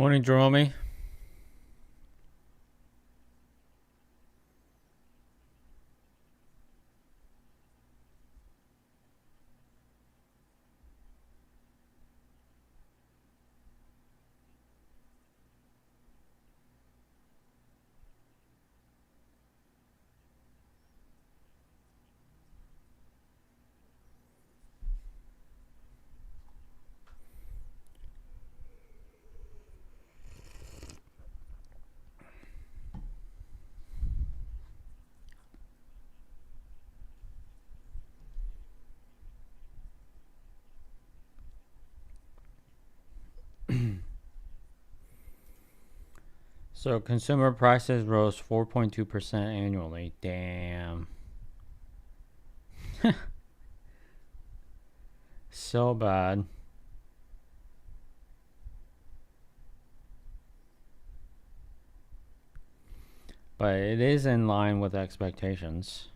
Morning, Jerome. So consumer prices rose 4.2% annually. Damn. So bad. But it is in line with expectations.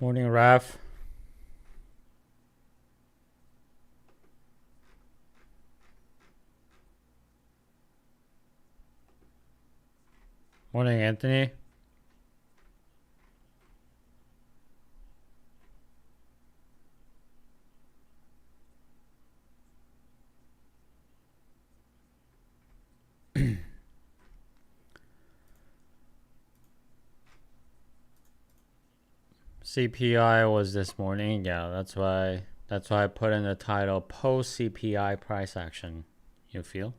Morning, Raf. Morning, Anthony. CPI was this morning. Yeah, that's why I put in the title post CPI price action. You feel?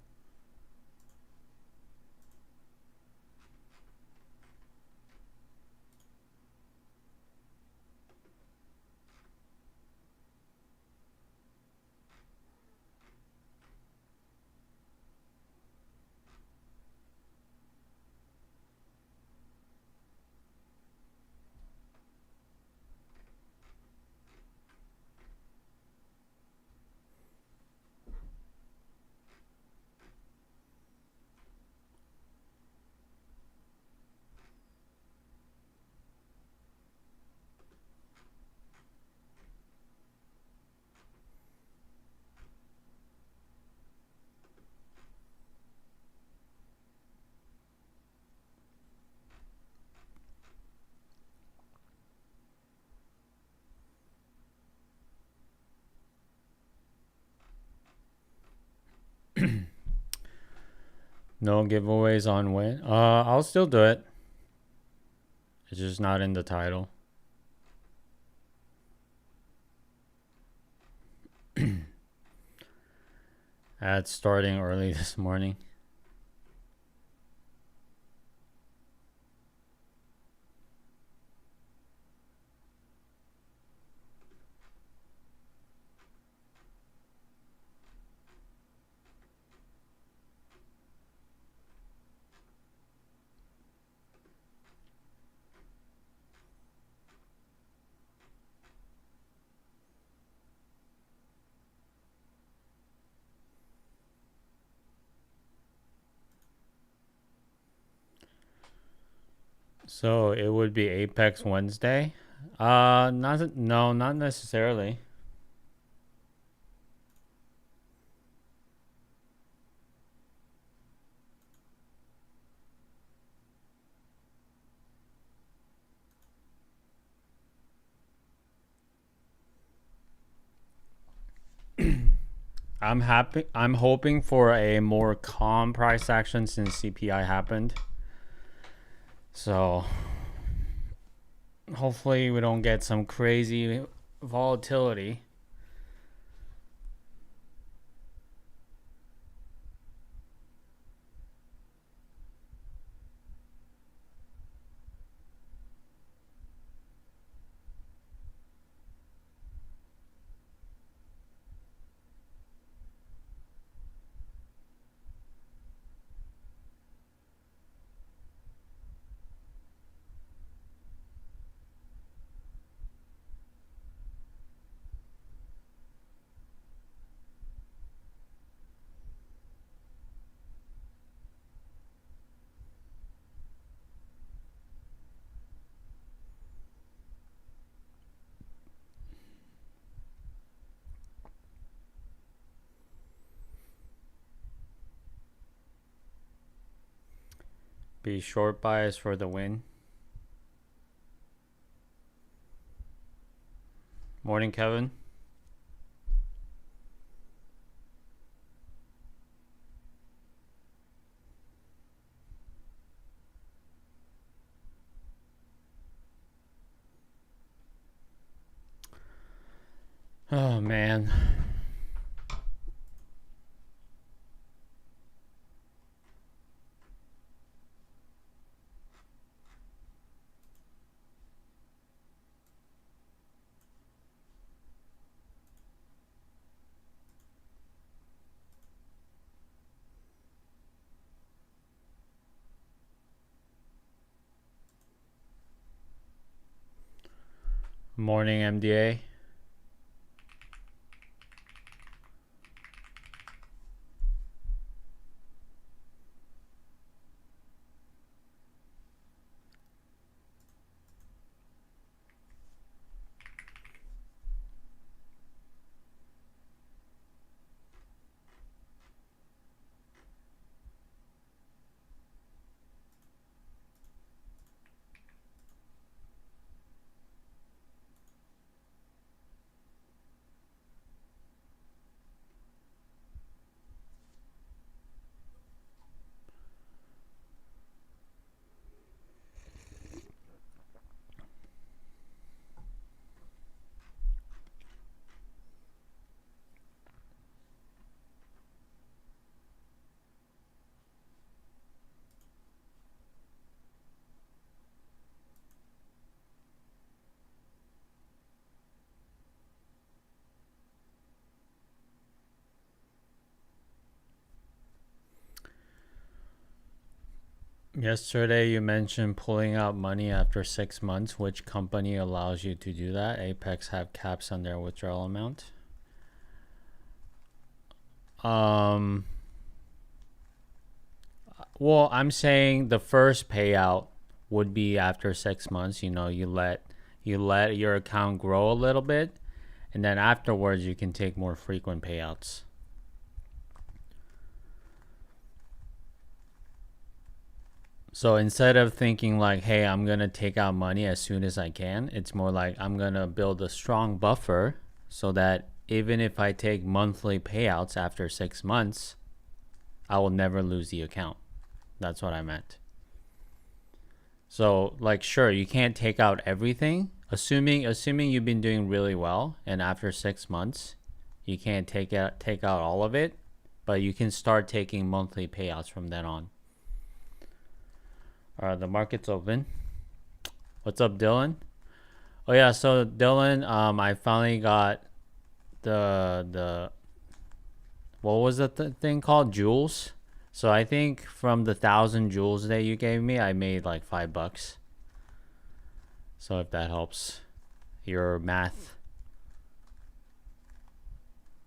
No giveaways on win. I'll still do it. It's just not in the title. Ads starting early this morning. So it would be Apex Wednesday. Not necessarily. I'm hoping for a more calm price action since CPI happened. So hopefully we don't get some crazy volatility. Be short bias for the win. Morning, Kevin. Oh, man. Morning, MDA. Yesterday you mentioned pulling out money after 6 months. Which company allows you to do that? Apex have caps on their withdrawal amount. Well, I'm saying the first payout would be after 6 months. You know, you let your account grow a little bit, and then afterwards you can take more frequent payouts. So instead of thinking like, hey, I'm going to take out money as soon as I can, it's more like I'm going to build a strong buffer so that even if I take monthly payouts after 6 months, I will never lose the account. That's what I meant. So like, sure, you can't take out everything. Assuming you've been doing really well, and after 6 months, you can't take out all of it, but you can start taking monthly payouts from then on. All right, the market's open. What's up, Dylan? Oh yeah, so Dylan, I finally got the what was the thing called? Jewels. So I think from the 1,000 jewels that you gave me, I made like $5. So if that helps your math,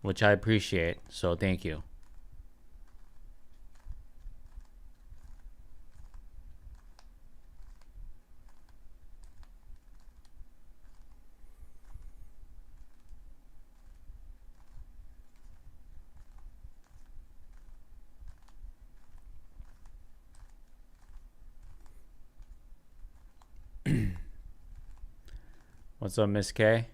which I appreciate, so thank you. What's up, Miss K?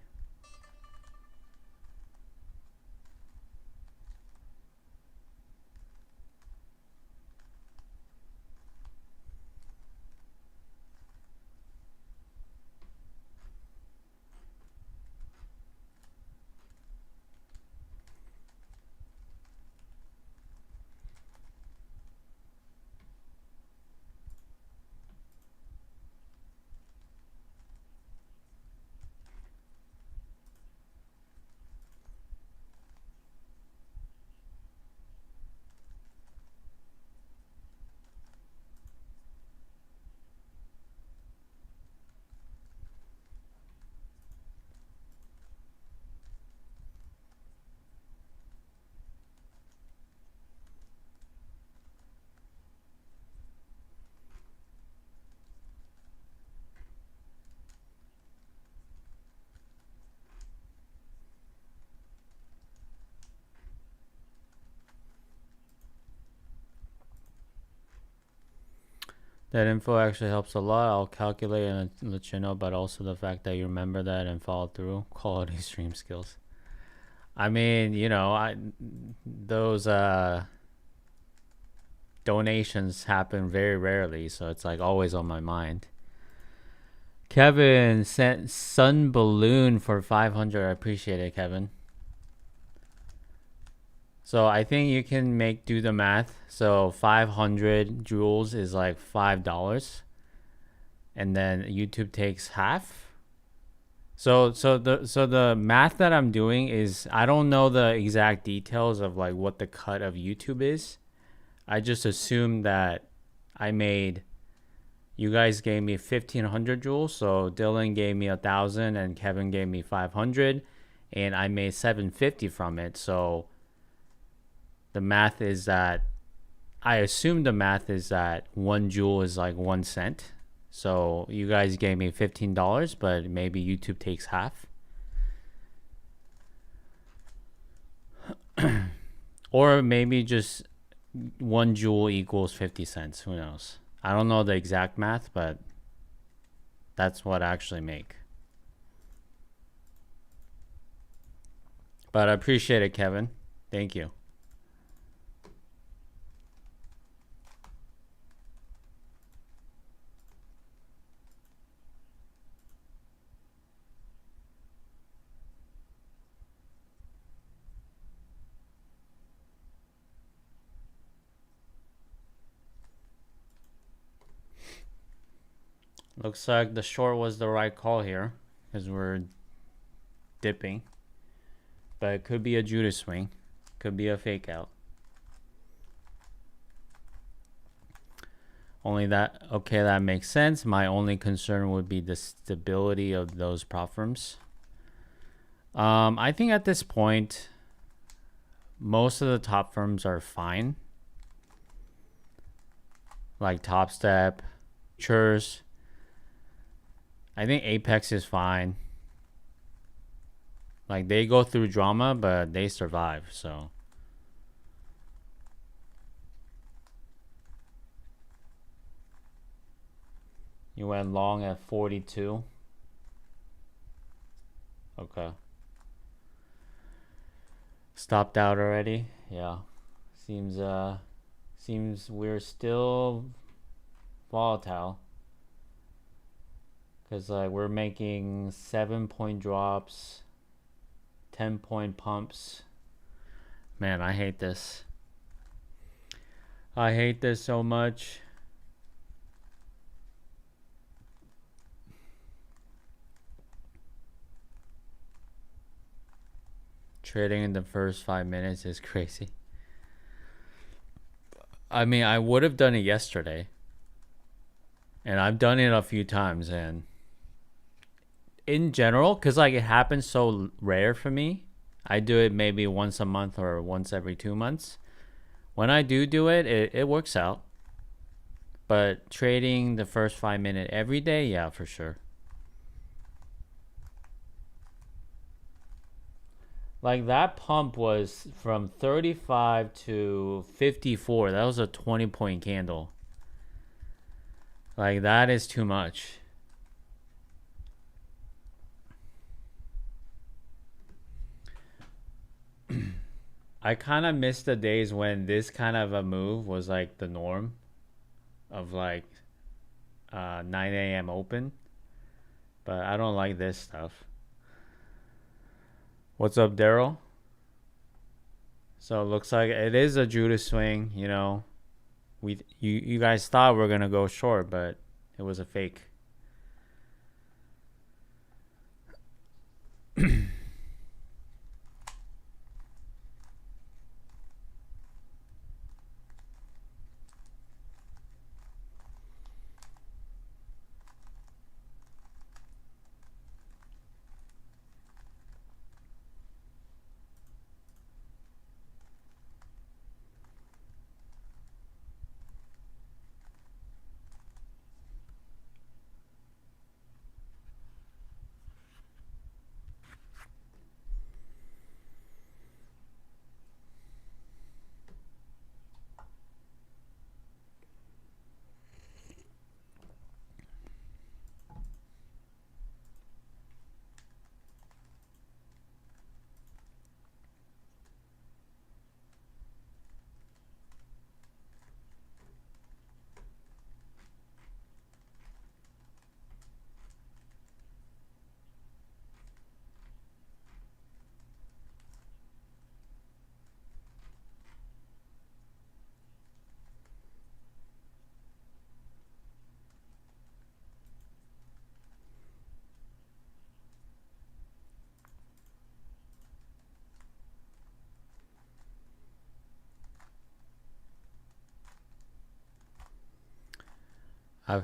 That info actually helps a lot. I'll calculate and let you know, but also the fact that you remember that and follow through. Quality stream skills. I mean, those donations happen very rarely, so it's like always on my mind. Kevin sent Sun Balloon for 500. I appreciate it, Kevin. So I think you can do the math. So 500 jewels is like $5, and then YouTube takes half. So the math that I'm doing is, I don't know the exact details of like what the cut of YouTube is. I just assume that you guys gave me 1,500 jewels, so Dylan gave me 1,000 and Kevin gave me 500, and I made 750 from it. So the math is that, I assume the math is that 1 jewel is like 1 cent. So you guys gave me $15, but maybe YouTube takes half. Or maybe just 1 jewel equals 50 cents. Who knows? I don't know the exact math, but that's what I actually make. But I appreciate it, Kevin. Thank you. Looks like the short was the right call here, because we're dipping. But it could be a Judas swing. Could be a fake out. Okay, that makes sense. My only concern would be the stability of those prop firms. I think at this point, most of the top firms are fine. Like Topstep, Churs. I think Apex is fine. Like, they go through drama, but they survive, so. You went long at 42. Okay. Stopped out already? Yeah. Seems Seems we're still volatile. Because like we're making 7-point drops, 10-point pumps. Man, I hate this. I hate this so much. Trading in the first 5 minutes is crazy. I mean, I would have done it yesterday. And I've done it a few times. And in general, because like it happens so rare for me, I do it maybe once a month or once every 2 months. When I do it, it works out. But trading the first 5 minute every day, yeah, for sure. Like that pump was from 35 to 54. That was a 20-point candle. Like that is too much. I kind of miss the days when this kind of a move was like the norm of like 9 a.m. open. But I don't like this stuff. What's up, Daryl? So it looks like it is a Judas swing, you know. You guys thought we are gonna go short, but it was a fake. I've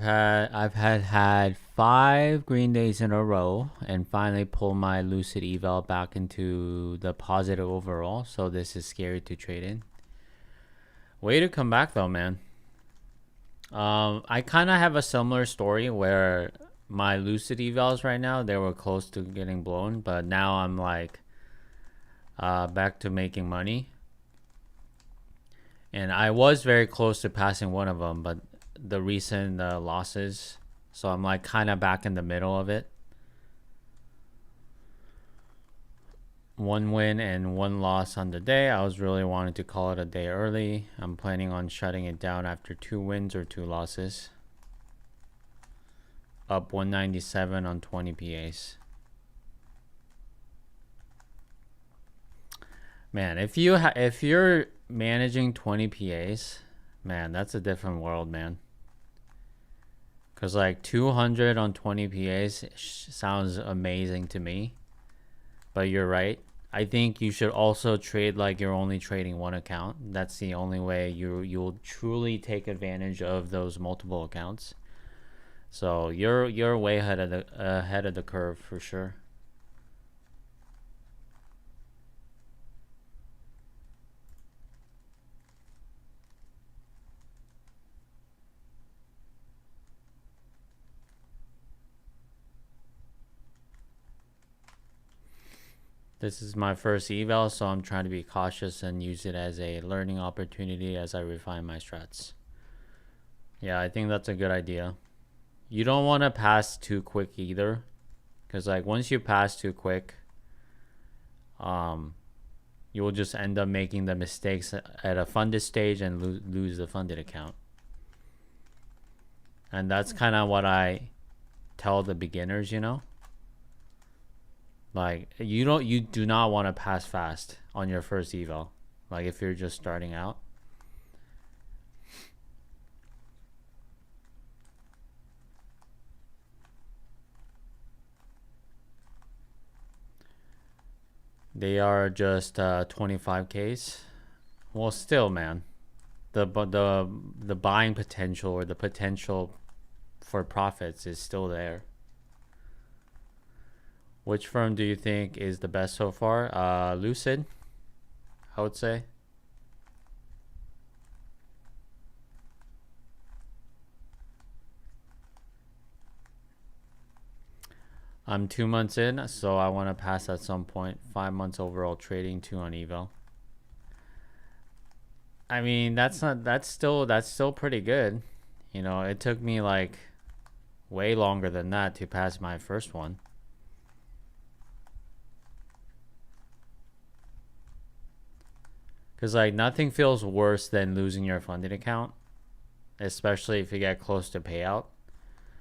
had 5 green days in a row and finally pulled my Lucid eval back into the positive overall. So this is scary to trade in. Way to come back though, man. I kind of have a similar story where my Lucid evals right now, they were close to getting blown, but now I'm like back to making money. And I was very close to passing one of them, but the recent losses, so I'm like kind of back in the middle of it. 1 win and 1 loss on the day. I was really wanting to call it a day early. I'm planning on shutting it down after 2 wins or 2 losses. Up 197 on 20 PAs. Man, if you're managing 20 PAs, man, that's a different world, man. Cause like 200 on 20 PAs sounds amazing to me. But you're right. I think you should also trade like you're only trading one account. That's the only way you'll truly take advantage of those multiple accounts. So you're way ahead of the curve for sure. This is my first eval, so I'm trying to be cautious and use it as a learning opportunity as I refine my strats. Yeah, I think that's a good idea. You don't want to pass too quick either, because like once you pass too quick, you will just end up making the mistakes at a funded stage and lose the funded account. And that's kind of what I tell the beginners, you know? Like, you do not want to pass fast on your first eval. Like, if you're just starting out. They are just 25Ks. Well, still, man, the buying potential or the potential for profits is still there. Which firm do you think is the best so far? Lucid, I would say. I'm 2 months in, so I want to pass at some point. 5 months overall trading, 2 on eval. I mean, that's still pretty good. You know, it took me like way longer than that to pass my first one. Because like nothing feels worse than losing your funded account, especially if you get close to payout.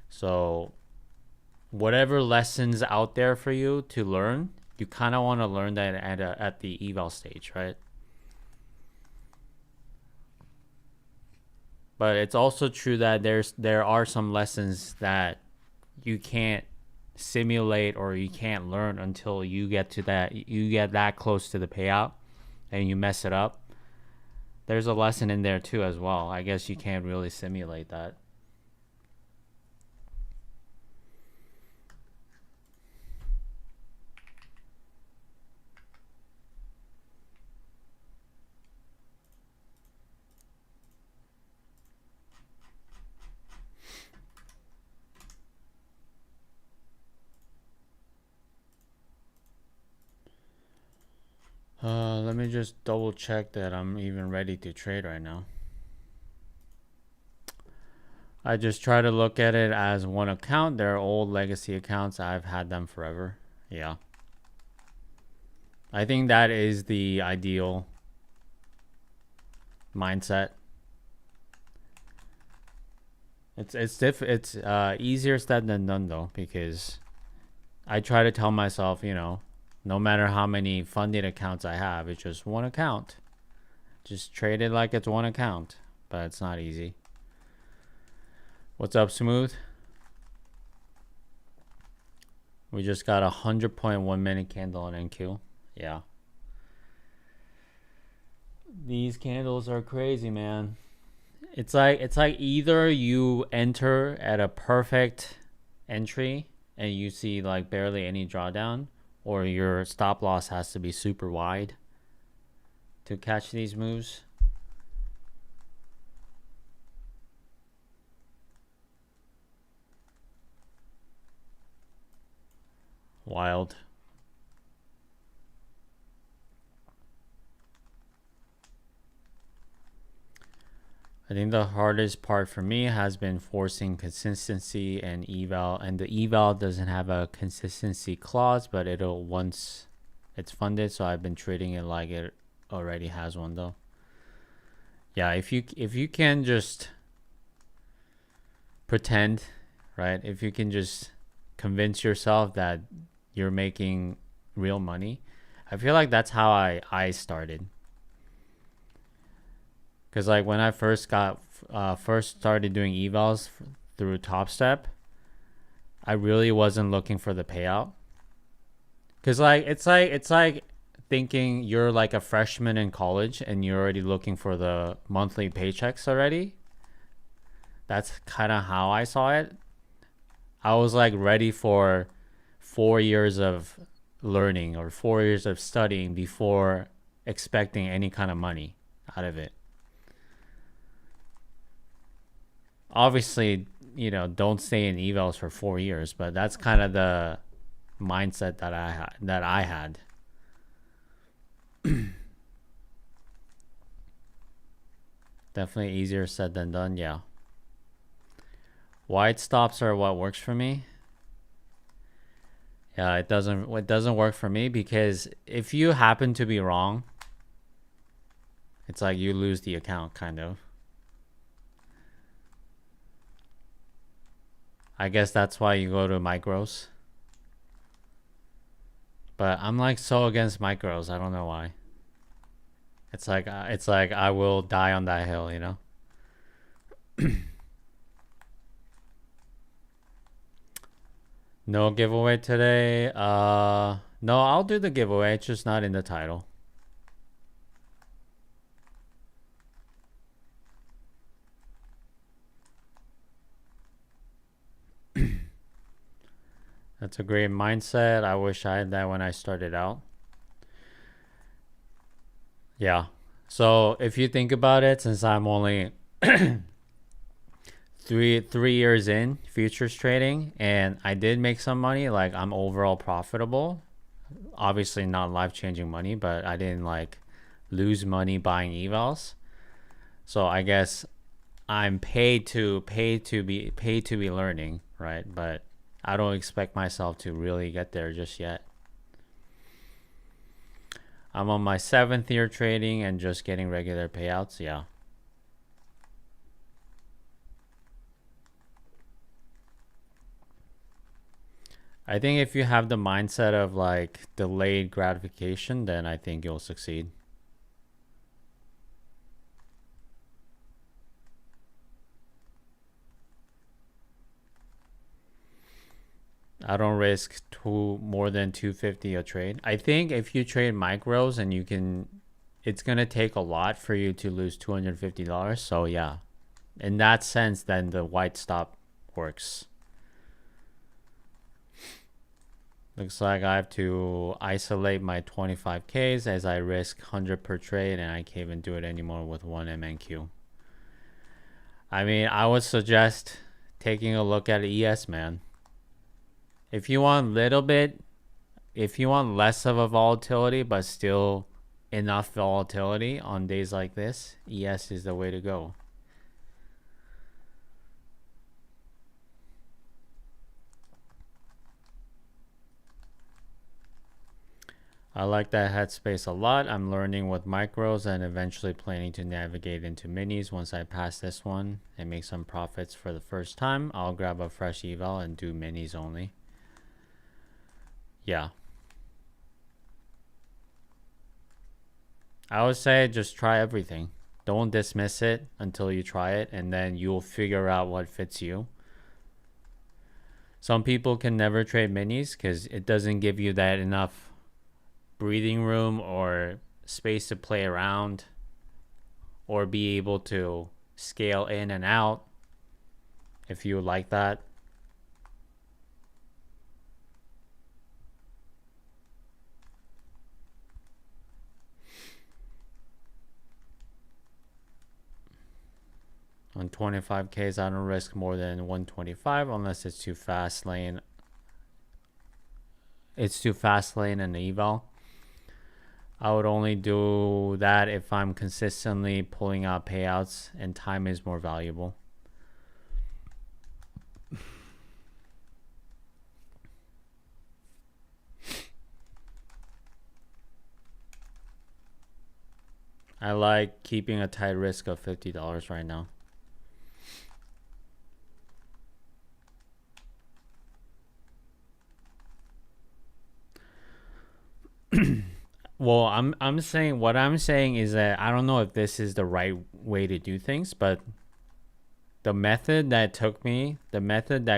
So whatever lessons out there for you to learn, you kind of want to learn that at the eval stage, right? But it's also true that there are some lessons that you can't simulate or you can't learn until you get that close to the payout and you mess it up. There's a lesson in there too as well. I guess you can't really simulate that. Let me just double check that I'm even ready to trade right now. I just try to look at it as one account. They're old legacy accounts. I've had them forever. Yeah. I think that is the ideal mindset. It's easier said than done though, because I try to tell myself, you know, no matter how many funded accounts I have, it's just one account. Just trade it like it's one account, but it's not easy. What's up, Smooth? We just got 100.1 minute candle on NQ. Yeah. These candles are crazy, man. It's like either you enter at a perfect entry and you see like barely any drawdown, or your stop loss has to be super wide to catch these moves. Wild. I think the hardest part for me has been forcing consistency and eval, and the eval doesn't have a consistency clause, but it'll once it's funded, so I've been treating it like it already has one though. Yeah, if you can just pretend, right? If you can just convince yourself that you're making real money, I feel like that's how I started. Because like when I first started doing evals through Topstep, I really wasn't looking for the payout. Because like it's like thinking you're like a freshman in college and you're already looking for the monthly paychecks already. That's kind of how I saw it. I was like ready for 4 years of learning or 4 years of studying before expecting any kind of money out of it. Obviously, you know, don't stay in evals for 4 years, but that's kind of the mindset that I had. Definitely easier said than done. Yeah. Wide stops are what works for me. Yeah, it doesn't work for me, because if you happen to be wrong It's like you lose the account, kind of. I guess that's why you go to micros. But I'm like so against micros. I don't know why. It's like I will die on that hill, you know. No giveaway today. No, I'll do the giveaway. It's just not in the title. That's a great mindset. I wish I had that when I started out. Yeah. So if you think about it, since I'm only three years in futures trading, and I did make some money, like I'm overall profitable. Obviously not life-changing money, but I didn't like lose money buying evals. So I guess I'm paid to be learning, right? But I don't expect myself to really get there just yet. I'm on my 7th year trading and just getting regular payouts. Yeah. I think if you have the mindset of like delayed gratification, then I think you'll succeed. I don't risk more than 250 a trade. I think if you trade micros and you can, it's gonna take a lot for you to lose $250. So yeah, in that sense, then the white stop works. Looks like I have to isolate my 25Ks as I risk 100 per trade, and I can't even do it anymore with one MNQ. I mean, I would suggest taking a look at ES, man. If you want if you want less of a volatility, but still enough volatility on days like this, ES is the way to go. I like that headspace a lot. I'm learning with micros and eventually planning to navigate into minis once I pass this one and make some profits for the first time. I'll grab a fresh eval and do minis only. Yeah. I would say just try everything. Don't dismiss it until you try it, and then you'll figure out what fits you. Some people can never trade minis because it doesn't give you that enough breathing room or space to play around or be able to scale in and out if you like that. On 25Ks, I don't risk more than 125 unless it's too fast lane. It's too fast lane and eval. I would only do that if I'm consistently pulling out payouts and time is more valuable. I like keeping a tight risk of $50 right now. Well, I'm saying what I'm saying is that I don't know if this is the right way to do things, but the method that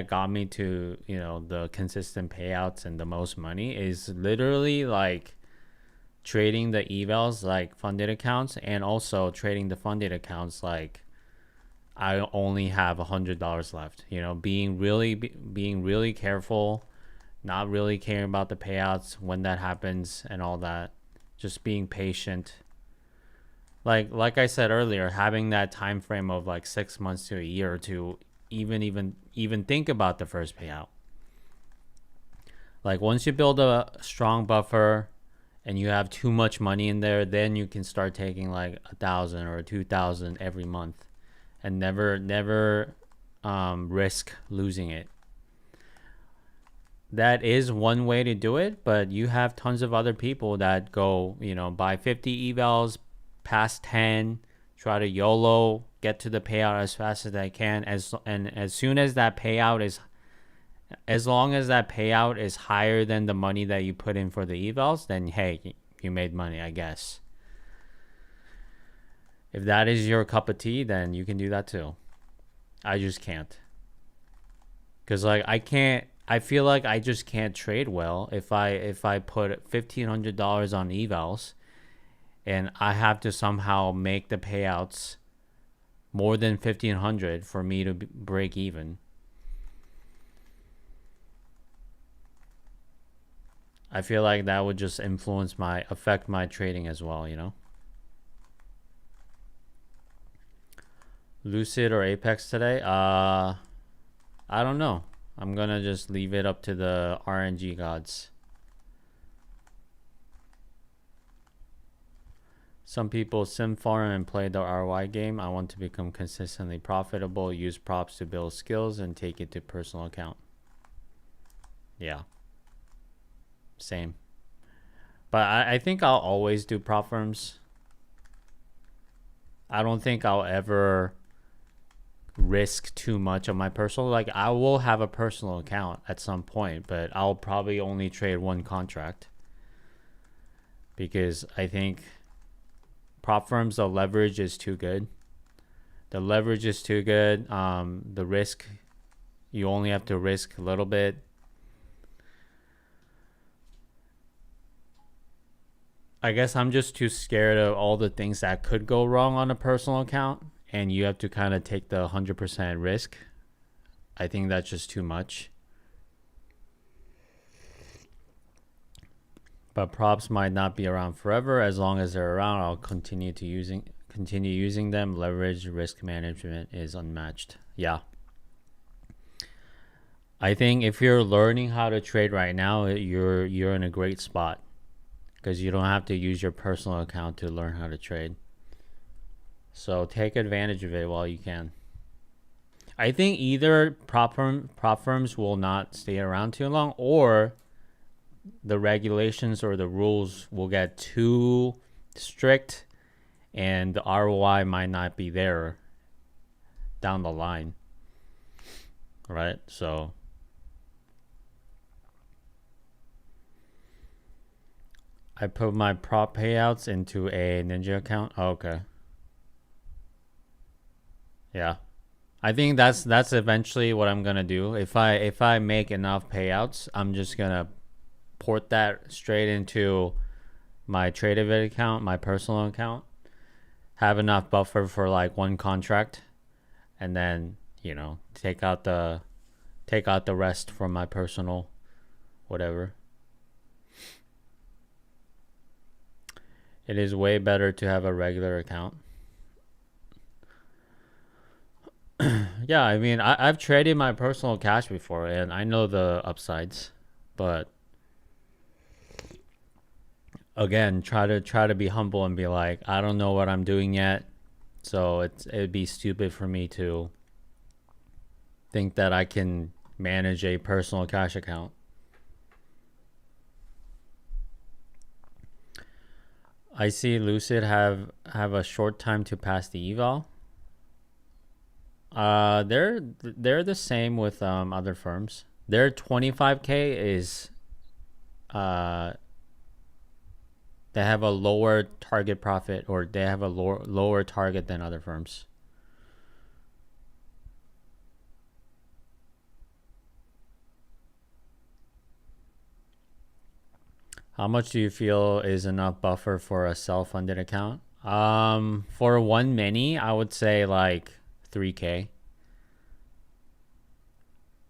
got me to, you know, the consistent payouts and the most money is literally like trading the evals like funded accounts and also trading the funded accounts like I only have $100 left. You know, being really careful, not really caring about the payouts when that happens and all that. Just being patient. Like I said earlier, having that time frame of like 6 months to a year to even think about the first payout. Like once you build a strong buffer and you have too much money in there, then you can start taking like 1,000 or 2,000 every month and never risk losing it. That is one way to do it, but you have tons of other people that go, you know, buy 50 evals, past 10, try to YOLO, get to the payout as fast as I can. As soon as that payout is, as long as that payout is higher than the money that you put in for the evals, then hey, you made money, I guess. If that is your cup of tea, then you can do that too. I just can't. Cause like I feel like I just can't trade well if I put $1,500 on evals and I have to somehow make the payouts more than 1,500 for me to break even. I feel like that would just affect my trading as well, you know? Lucid or Apex today? I don't know. I'm gonna just leave it up to the RNG gods. Some people sim farm and play the ROI game. I want to become consistently profitable, use props to build skills, and take it to personal account. Yeah. Same. But I think I'll always do prop firms. I don't think I'll ever risk too much of my personal. Like, I will have a personal account at some point, but I'll probably only trade one contract because I think prop firms, the leverage is too good. The leverage is too good. The risk, you only have to risk a little bit. I guess I'm just too scared of all the things that could go wrong on a personal account, and you have to kind of take the 100% risk. I think that's just too much. But props might not be around forever. As long as they're around, I'll continue using them. Leverage, risk management is unmatched. Yeah. I think if you're learning how to trade right now, you're in a great spot because you don't have to use your personal account to learn how to trade. So take advantage of it while you can. I think either prop firms will not stay around too long, or the regulations or the rules will get too strict and the ROI might not be there down the line. Right? So I put my prop payouts into a Ninja account. Oh, okay. Yeah. I think that's eventually what I'm gonna do. If I make enough payouts, I'm just gonna port that straight into my Tradevit account, my personal account. Have enough buffer for like one contract, and then take out the rest from my personal, whatever. It is way better to have a regular account. Yeah, I mean, I've traded my personal cash before, and I know the upsides, but again, try to be humble and be like, I don't know what I'm doing yet, so it'd be stupid for me to think that I can manage a personal cash account. I see Lucid have a short time to pass the eval. They're the same with other firms. Their 25K is they have a lower target profit, or they have a lower target than other firms. How much do you feel is enough buffer for a self-funded account? For one mini, I would say like 3K.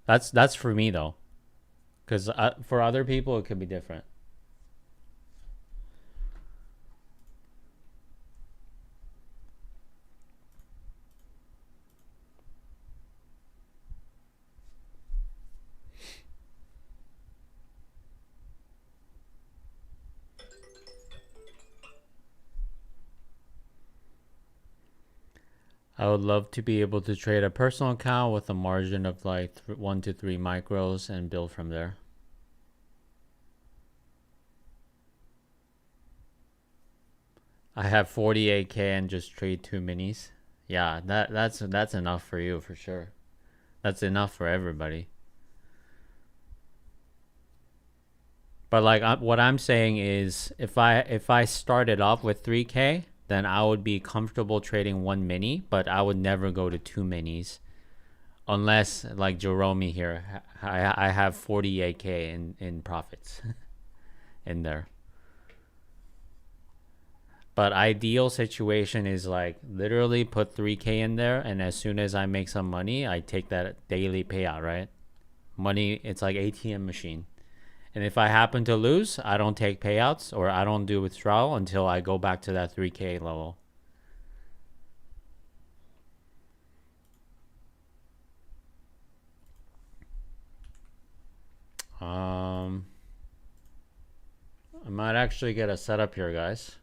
That's for me though, because for other people it could be different. I would love to be able to trade a personal account with a margin of like 1 to 3 micros and build from there. I have 48K and just trade 2 minis. Yeah, that's enough for you for sure. That's enough for everybody. But like what I'm saying is, if I started off with 3K, then I would be comfortable trading 1 mini, but I would never go to 2 minis unless like Jerome here. I have 48K in profits in there. But ideal situation is like literally put 3K in there, and as soon as I make some money, I take that daily payout, right? Money, it's like ATM machine. And if I happen to lose, I don't take payouts or I don't do withdrawal until I go back to that 3K level. I might actually get a setup here, guys.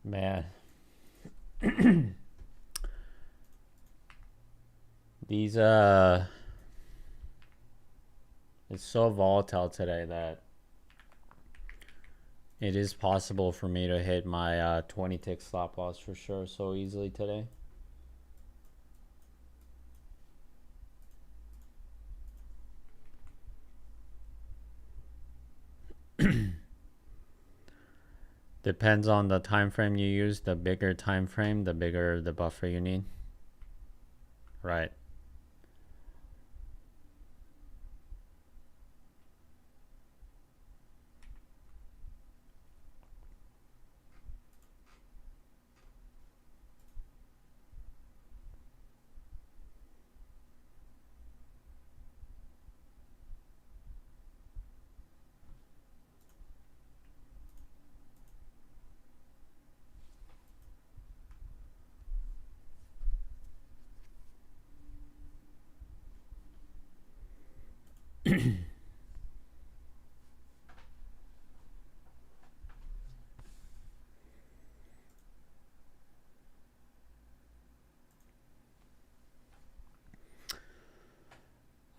Man, these it's so volatile today that it is possible for me to hit my 20 tick stop loss for sure so easily today. Depends on the time frame you use. The bigger time frame, the bigger the buffer you need. Right.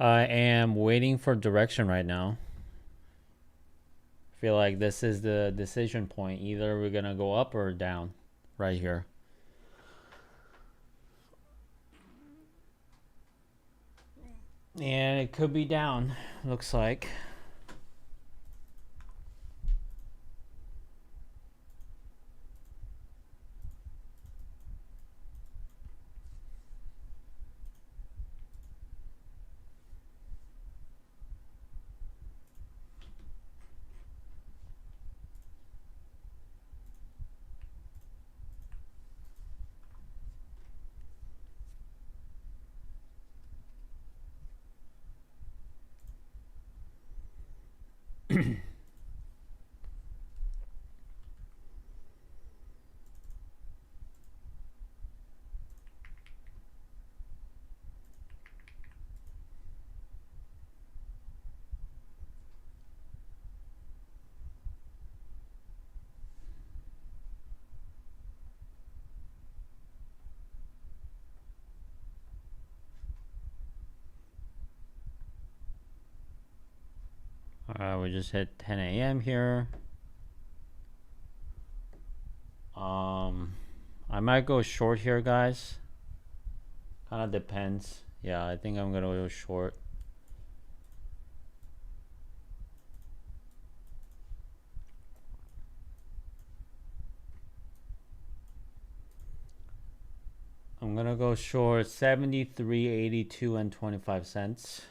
I am waiting for direction right now. I feel like this is the decision point. Either we're going to go up or down right here. And it could be down, looks like. Alright, we just hit 10 a.m. here. I might go short here, guys. Kind of depends. Yeah, I think I'm gonna go short. I'm gonna go short 73.82 and 25 cents.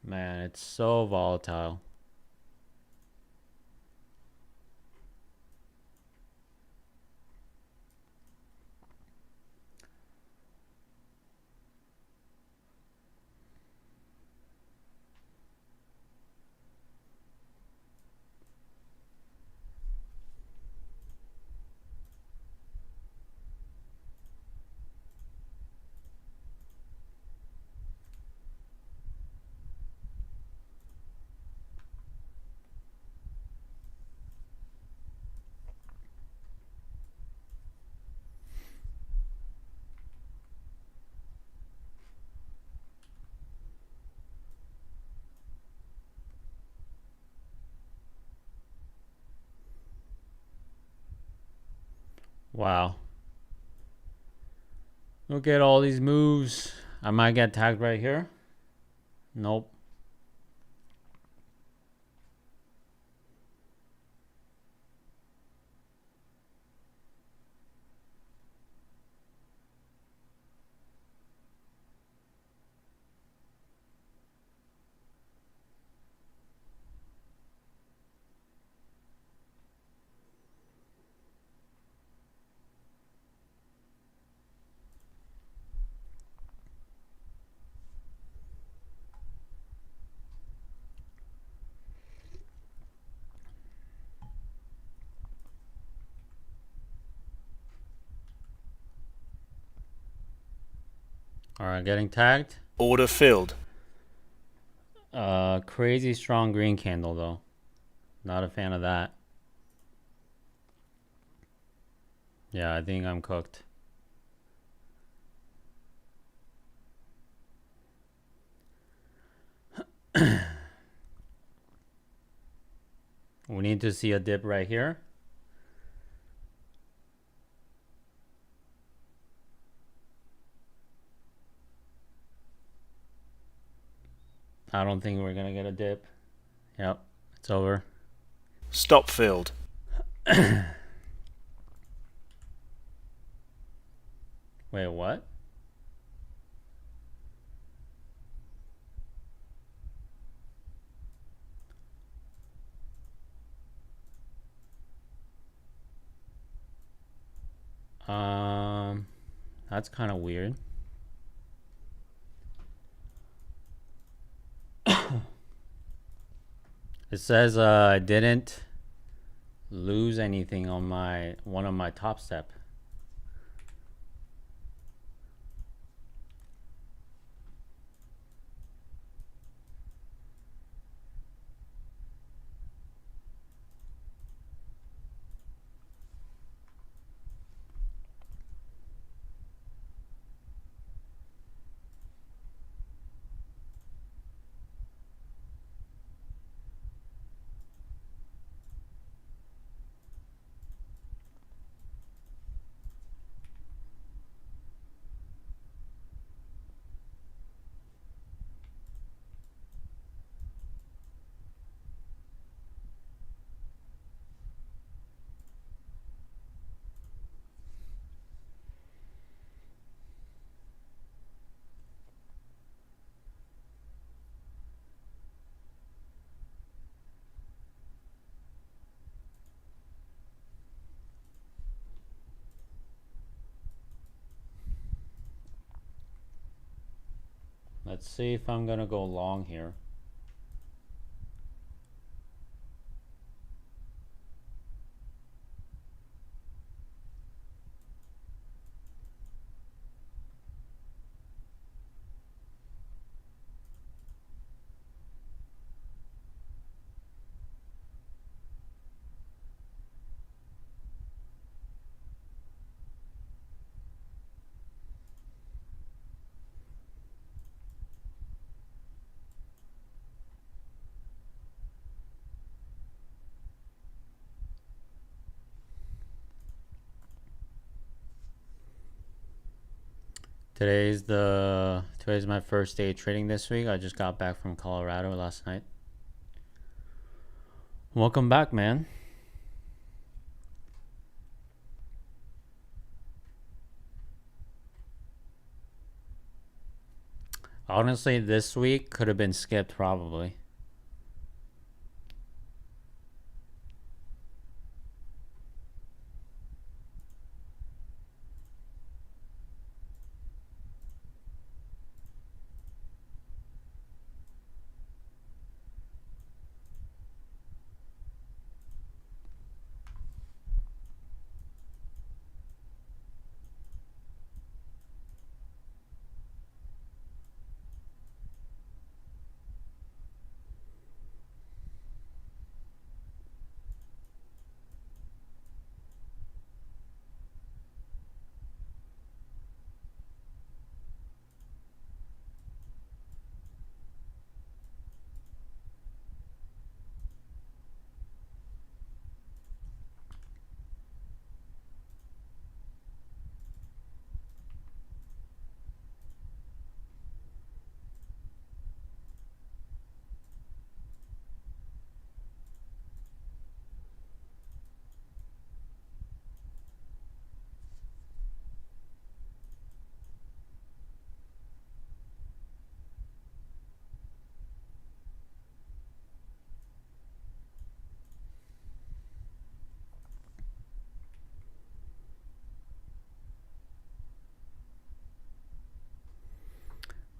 Man, it's so volatile. Wow. Look at all these moves. I might get tagged right here. Nope. Alright, getting tagged. Order filled. Crazy strong green candle though. Not a fan of that. Yeah, I think I'm cooked. We need to see a dip right here. I don't think we're gonna get a dip. Yep, it's over. Stop filled. Wait, what? That's kind of weird. It says I didn't lose anything on one of my Topstep. Let's see if I'm gonna go long here. Today's my first day trading this week. I just got back from Colorado last night. Welcome back, man. Honestly, this week could have been skipped probably.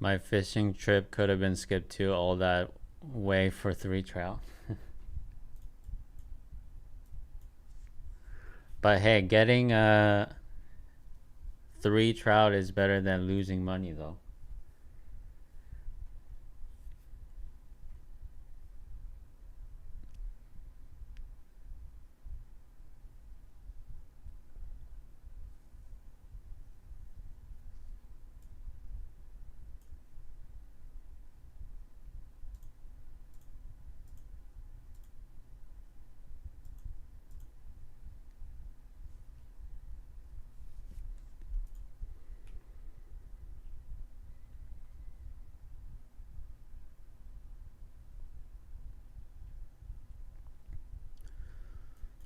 My fishing trip could have been skipped too, all that way for 3 trout. But hey, getting 3 trout is better than losing money though.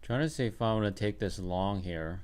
Trying to see if I want to take this long here.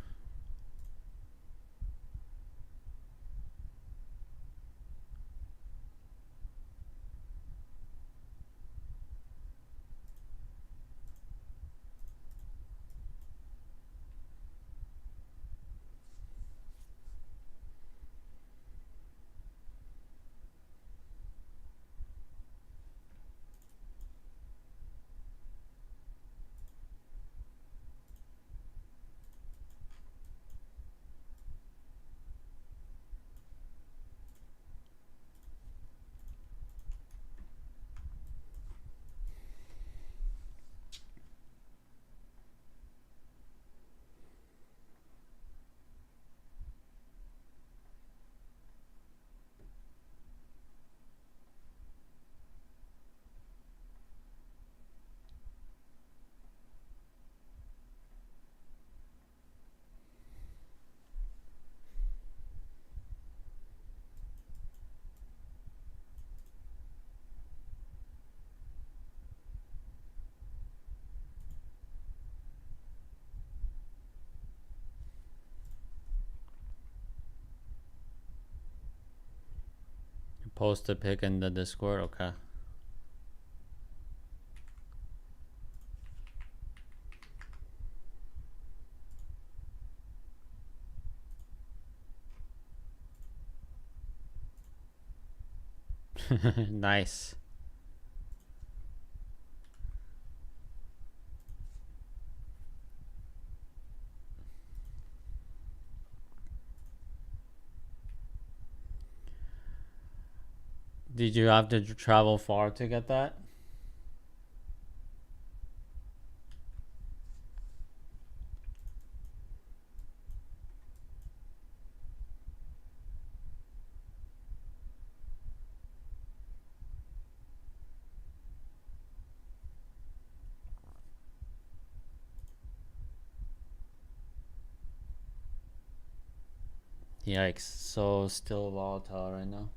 Post a pic in the Discord, okay. Nice. Did you have to travel far to get that? Yikes. So still volatile right now.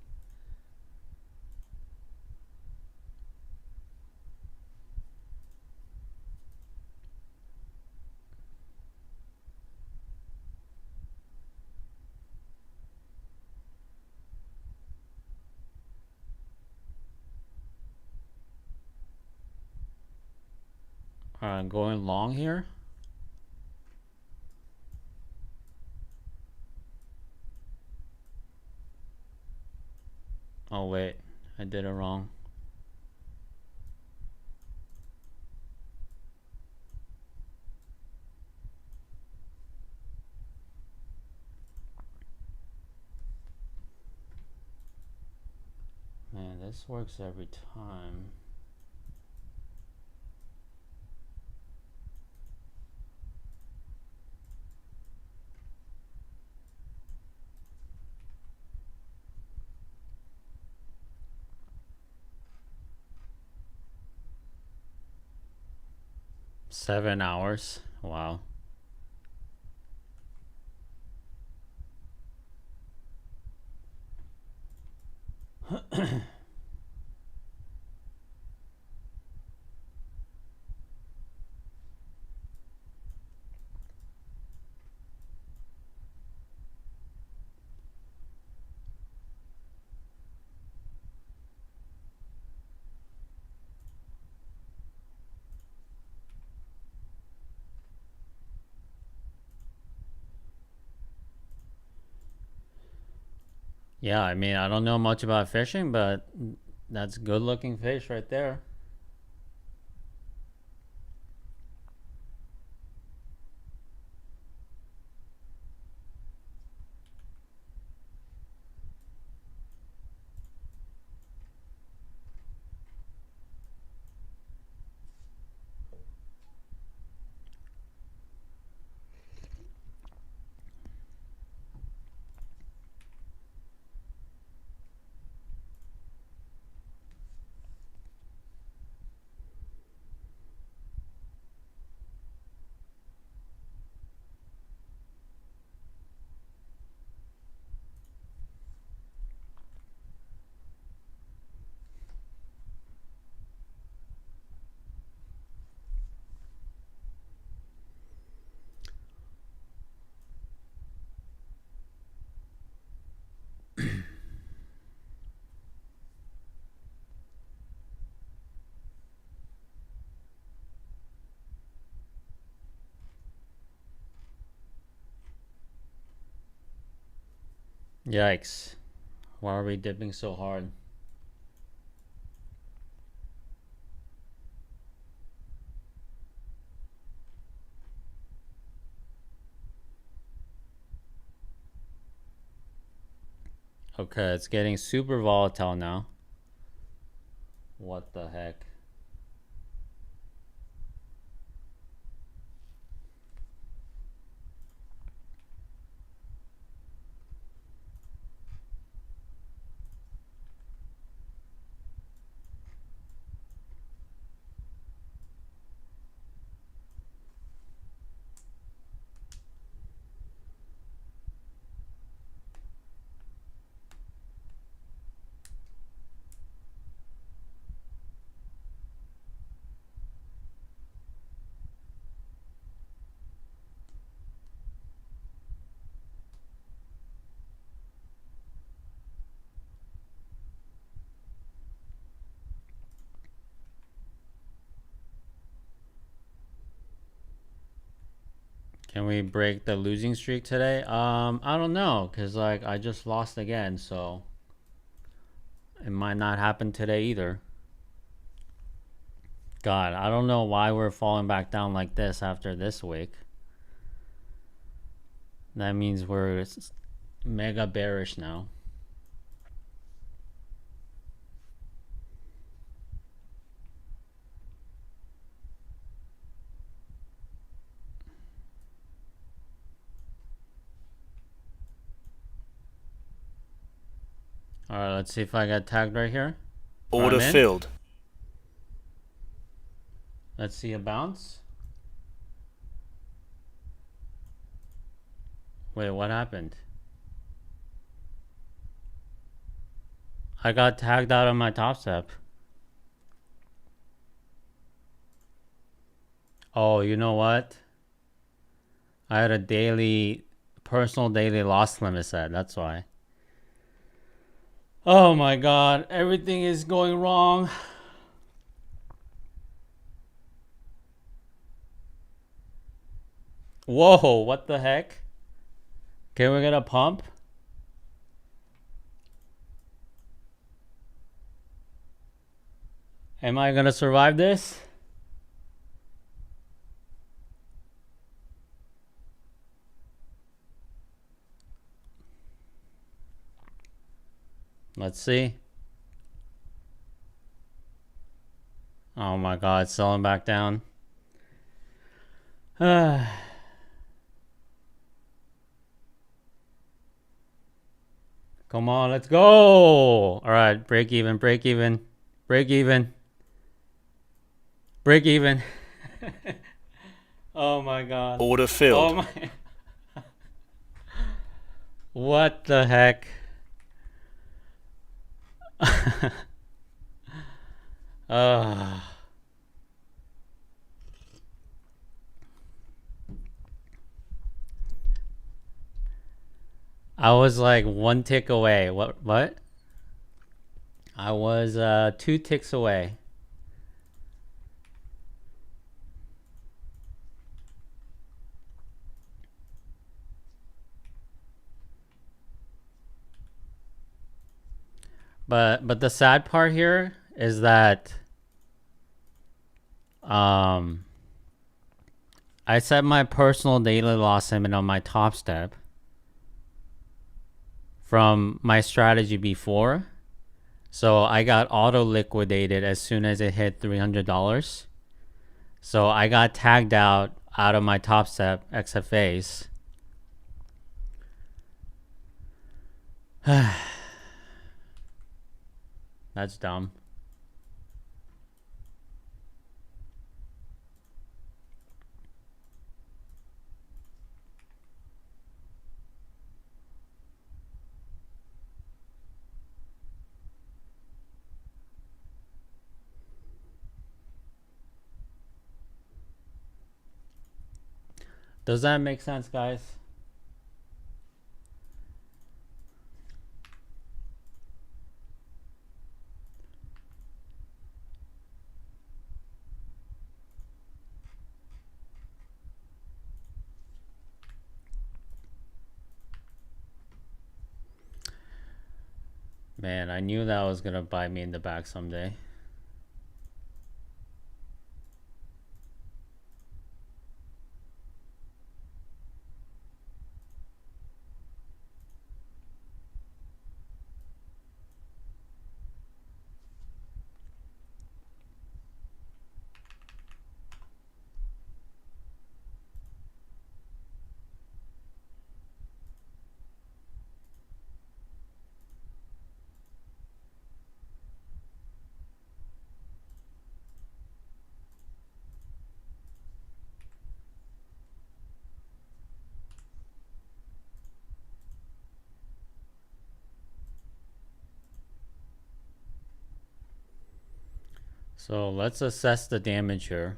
Alright, going long here. Oh wait, I did it wrong. Man, this works every time. $7. Wow. Yeah, I mean, I don't know much about fishing, but that's good looking fish right there. Yikes. Why are we dipping so hard? Okay, it's getting super volatile now. What the heck? Can we break the losing streak today? I don't know, cause like I just lost again, so it might not happen today either. God, I don't know why we're falling back down like this after this week. That means we're mega bearish now. All right, let's see if I get tagged right here. Order filled. Let's see a bounce. Wait, what happened? I got tagged out of my Topstep. Oh, you know what? I had a personal daily loss limit set. That's why. Oh my god, everything is going wrong. Whoa, what the heck? Can we get a pump? Am I gonna survive this? Let's see. Oh my god, it's selling back down. Come on, let's go. All right, break even, break even, break even, break even. Oh my god. Order filled. Oh my. What the heck? I was like one tick away. What? I was 2 ticks away. But the sad part here is that I set my personal daily loss limit on my Topstep from my strategy before. So I got auto liquidated as soon as it hit $300. So I got tagged out of my Topstep XFAs. That's dumb. Does that make sense, guys? Man, I knew that was gonna bite me in the back someday. So let's assess the damage here.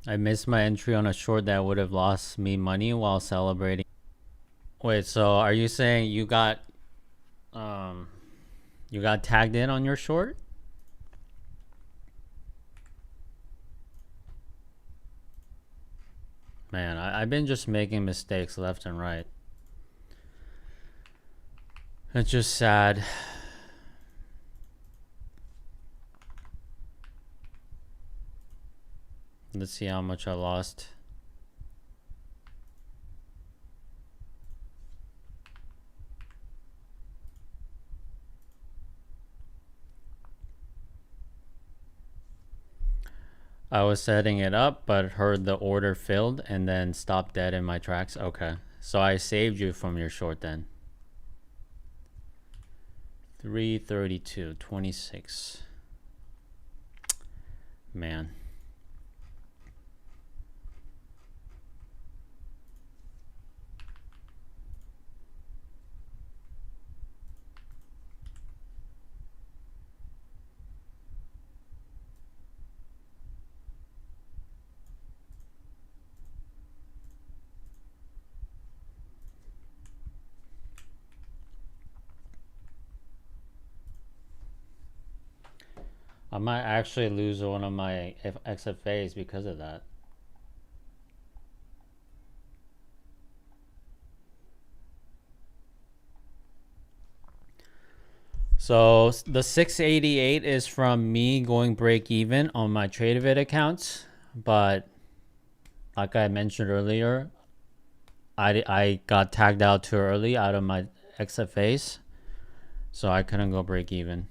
I missed my entry on a short that would have lost me money while celebrating. Wait, so are you saying you got tagged in on your short? Man, I've been just making mistakes left and right. It's just sad. Let's see how much I lost. I was setting it up, but heard the order filled and then stopped dead in my tracks. Okay, So I saved you from your short then. 332.26. Man. I might actually lose one of my XFAs because of that. So the 688 is from me going break even on my TradeVid accounts, but like I mentioned earlier, I got tagged out too early out of my XFAs, so I couldn't go break even.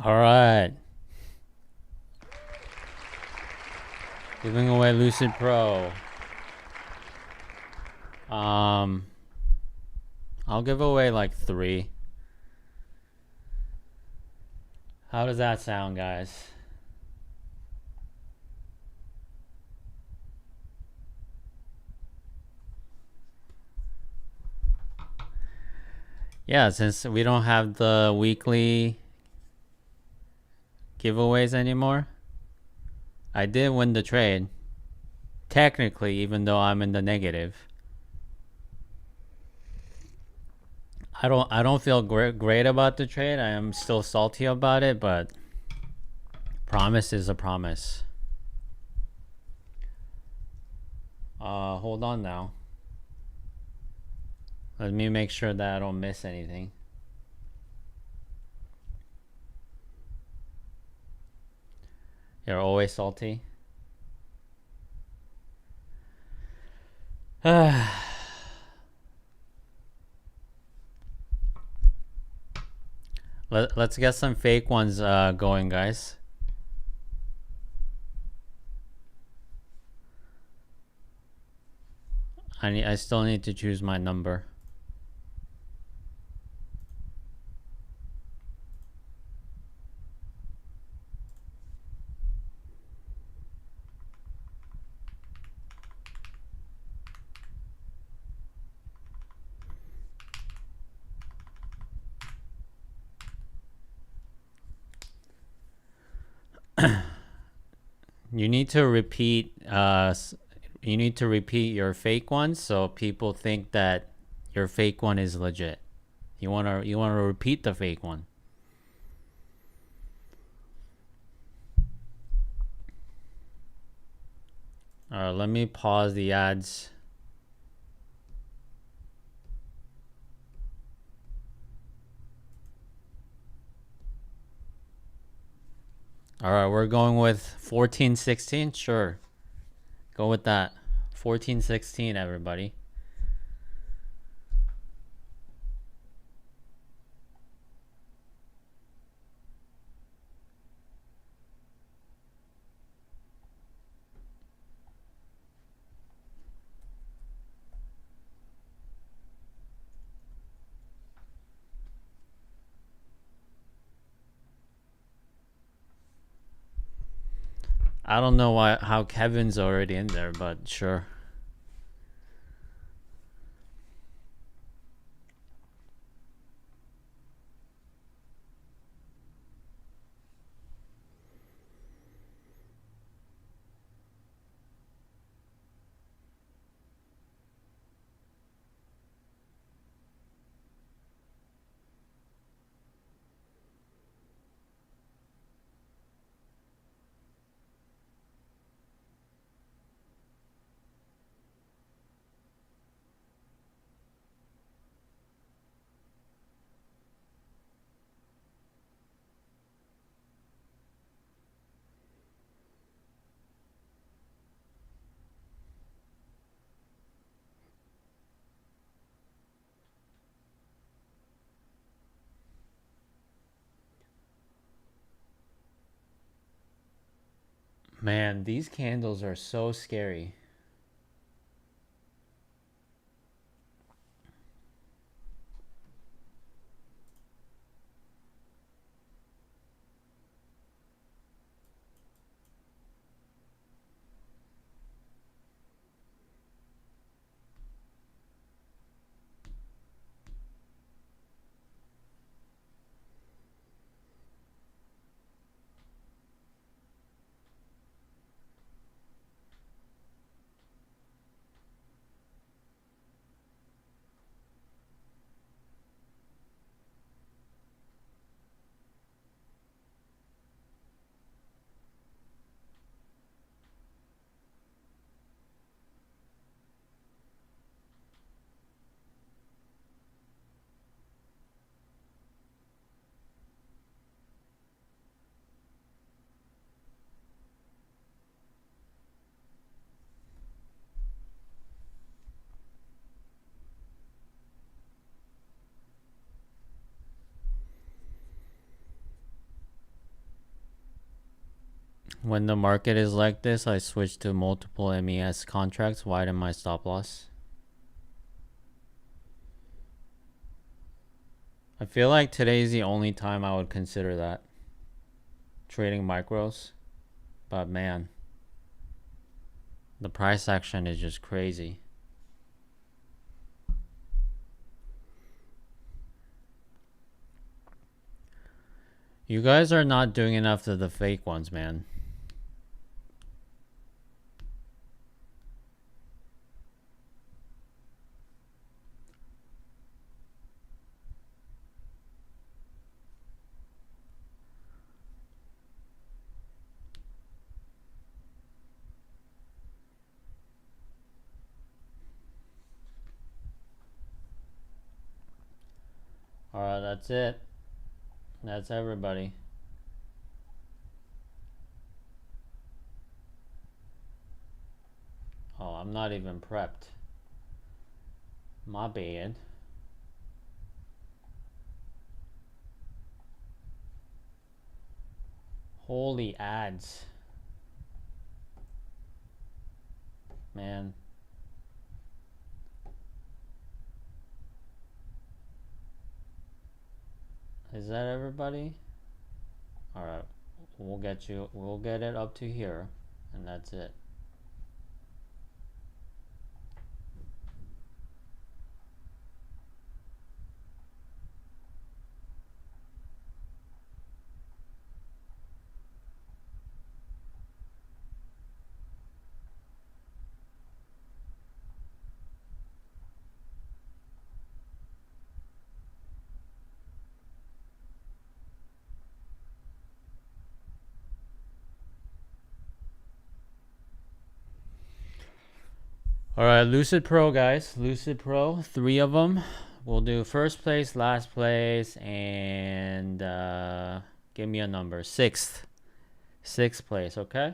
All right. Giving away LucidPro. I'll give away like 3. How does that sound, guys? Yeah, since we don't have the weekly giveaways anymore. I did win the trade. Technically, even though I'm in the negative. I don't feel great about the trade. I am still salty about it, but promise is a promise. Hold on now. Let me make sure that I don't miss anything. You're always salty. Let's get some fake ones going, guys. I still need to choose my number. You need to repeat your fake ones so people think that your fake one is legit. You want to repeat the fake one. All right, let me pause the ads. All right, we're going with 1416. Sure. Go with that. 1416, everybody. I don't know how Kevin's already in there, but sure. Man, these candles are so scary. When the market is like this, I switch to multiple MES contracts, widen my stop loss. I feel like today's the only time I would consider that. Trading micros. But man, the price action is just crazy. You guys are not doing enough of the fake ones, man. Alright, that's it. That's everybody. Oh, I'm not even prepped. My bad. Holy ads. Man. Is that everybody? Alright. We'll get it up to here. And that's it. Alright, LucidPro, guys. LucidPro, 3 of them. We'll do first place, last place, and give me a number. 6th. 6th place, okay?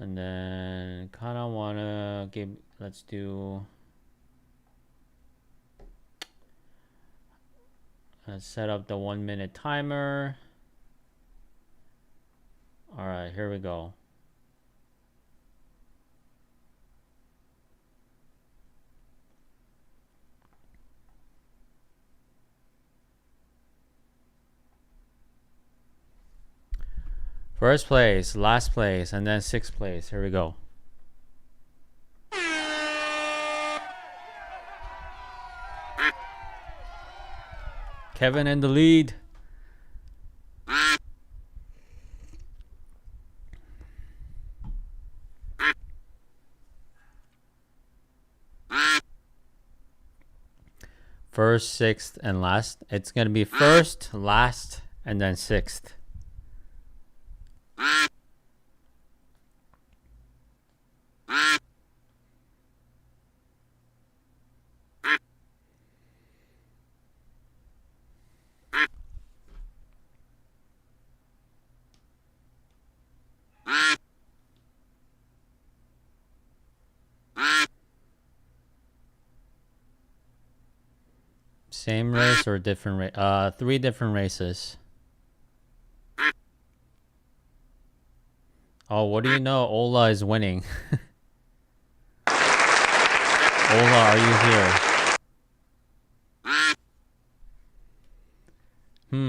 And then kind of want to give, let's do, let's set up the 1-minute timer. Alright, here we go. First place, last place, and then 6th place. Here we go. Kevin in the lead. First, 6th, and last. It's going to be first, last, and then 6th. Same race or different race? 3 different races. Oh, what do you know? Ola is winning. Ola, are you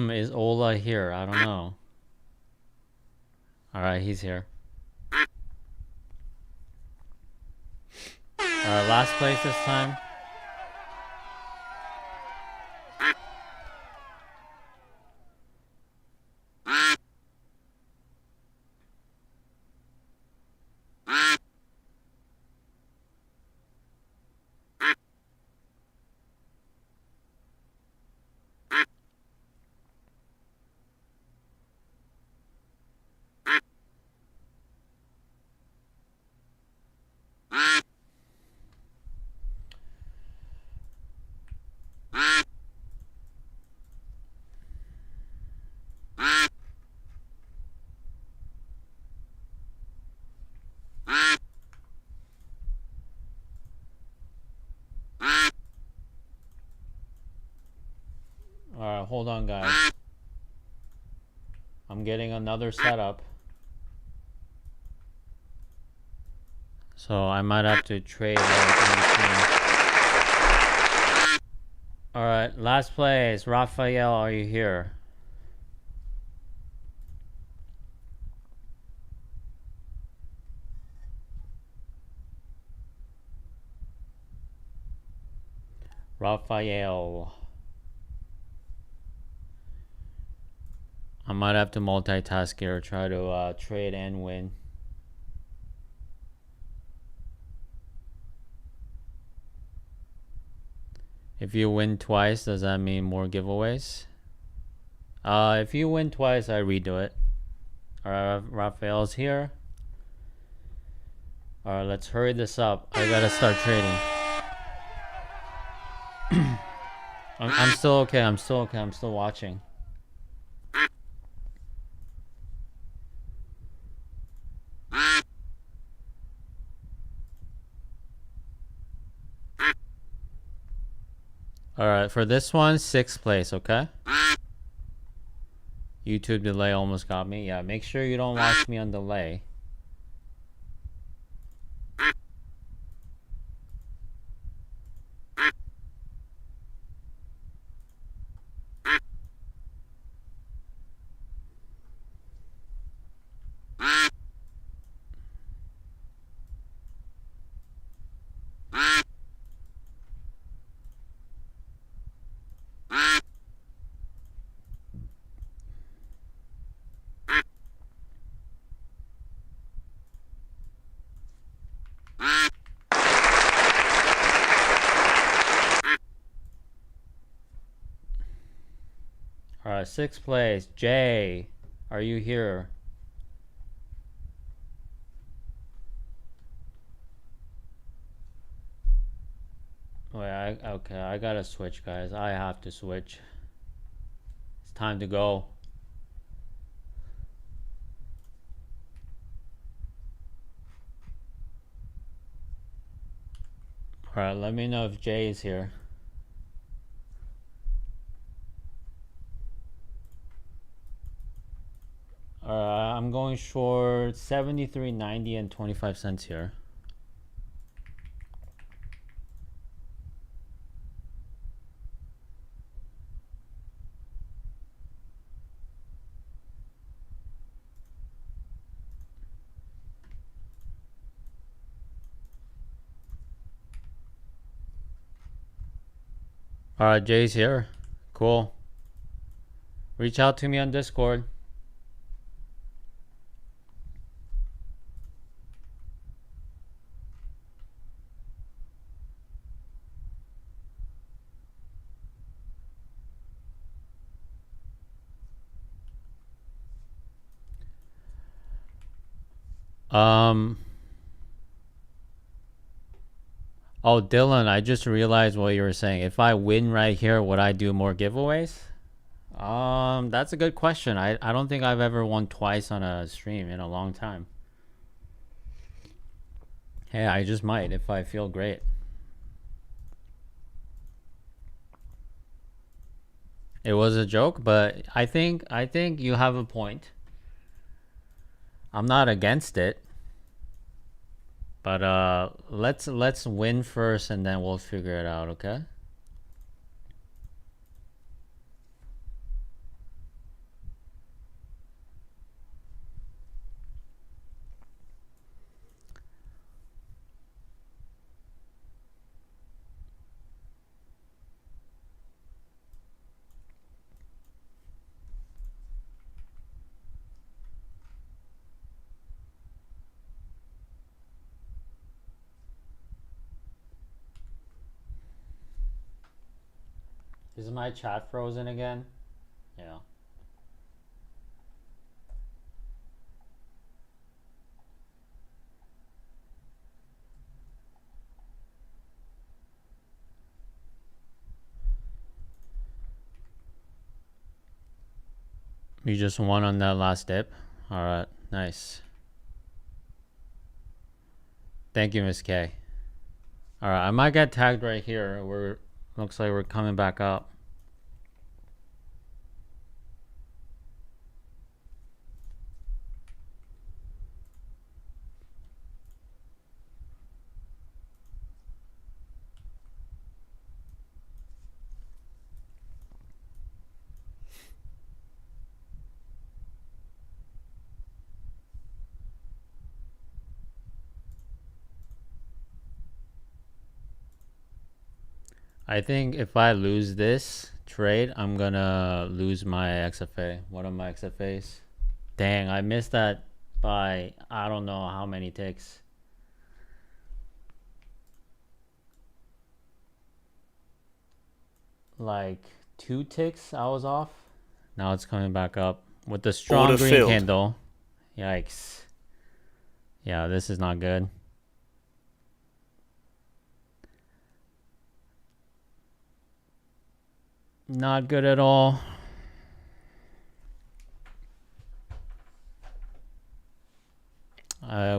here? Is Ola here? I don't know. Alright, he's here. Alright, last place this time. Alright, hold on, guys. I'm getting another setup. So I might have to trade like in between. Alright, last place. Raphael, are you here? Raphael. I might have to multitask here, try to trade and win. If you win twice, does that mean more giveaways? If you win twice, I redo it. Alright, Raphael's here. Alright, let's hurry this up. I gotta start trading. I'm still okay. I'm still watching. Alright, for this one, 6th place, okay? YouTube delay almost got me. Yeah, make sure you don't watch me on delay. Alright, 6th place. Jay, are you here? Wait, okay, I gotta switch, guys. I have to switch. It's time to go. Alright, let me know if Jay is here. I'm going short 73.90 and 25 cents here. Alright, Jay's here. Cool. Reach out to me on Discord. Oh, Dylan, I just realized what you were saying. If I win right here, would I do more giveaways? That's a good question. I don't think I've ever won twice on a stream in a long time. Hey, I just might if I feel great. It was a joke, but I think you have a point. I'm not against it. But let's win first and then we'll figure it out, okay? Is my chat frozen again? Yeah. You just won on that last dip? Alright, nice. Thank you, Miss K. Alright, I might get tagged right here. Looks like we're coming back up. I think if I lose this trade, I'm gonna lose my XFA. One of my XFAs. Dang, I missed that by I don't know how many ticks. Like 2 ticks I was off. Now it's coming back up with the strong Order green filled. candle. Yikes. Yeah, this is not good. Not good at all.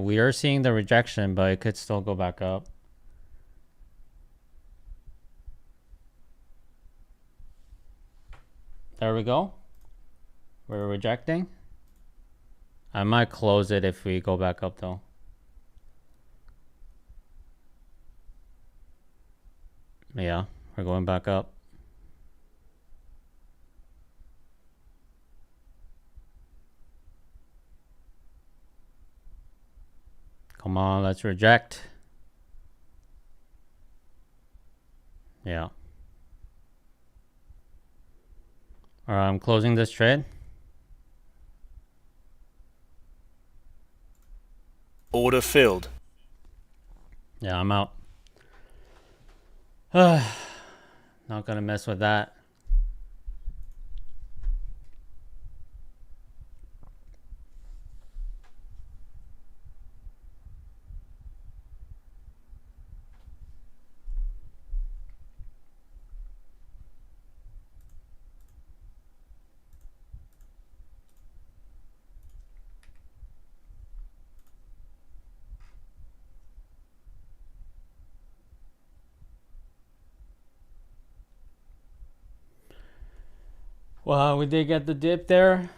We are seeing the rejection, but it could still go back up. There we go. We're rejecting. I might close it if we go back up though. Yeah, we're going back up. Come on, let's reject. Yeah. All right, I'm closing this trade. Order filled. Yeah, I'm out. Not gonna mess with that. Well, we did get the dip there.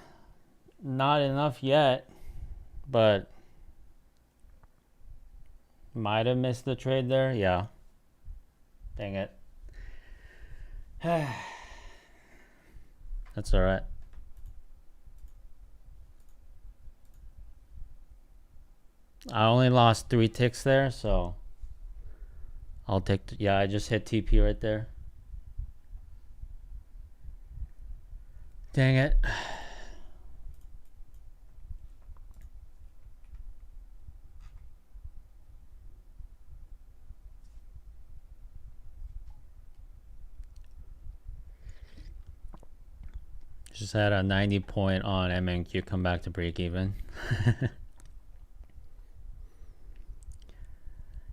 Not enough yet, but might have missed the trade there. Yeah. Dang it. That's all right. I only lost 3 ticks there, so I'll take. Yeah, I just hit TP right there. Dang it. Just had a 90 point on MNQ come back to break even.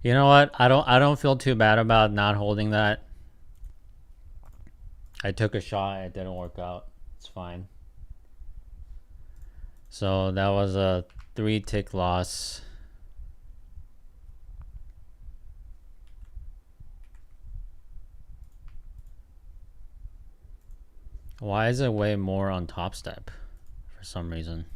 You know what? I don't feel too bad about not holding that. I took a shot, it didn't work out. It's fine. So that was a 3 tick loss. Why is it way more on Topstep for some reason?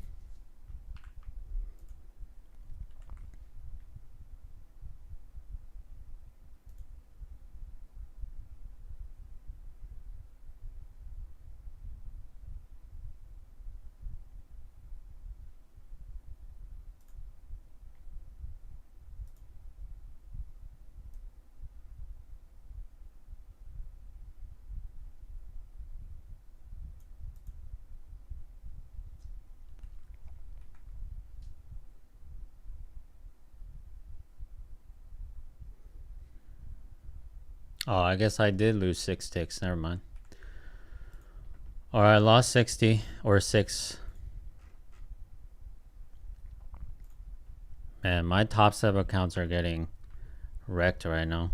Oh, I guess I did lose 6 ticks. Never mind. All right, I lost 60 or 6. Man, my Topstep accounts are getting wrecked right now.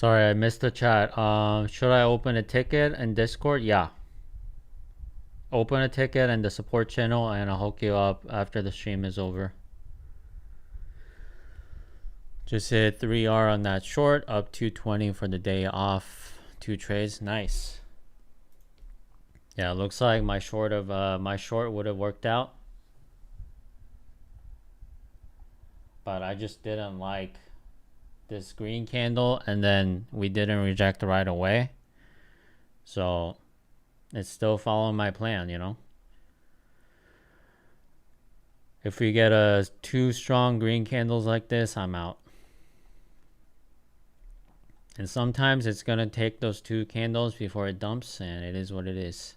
Sorry, I missed the chat. Should I open a ticket in Discord? Yeah. Open a ticket in the support channel and I'll hook you up after the stream is over. Just hit 3R on that short, up 220 for the day off. 2 trades, nice. Yeah, looks like my short would have worked out. But I just didn't like this green candle and then we didn't reject right away. So it's still following my plan, you know. If we get a 2 strong green candles like this, I'm out. And sometimes it's gonna take those 2 candles before it dumps, and it is what it is.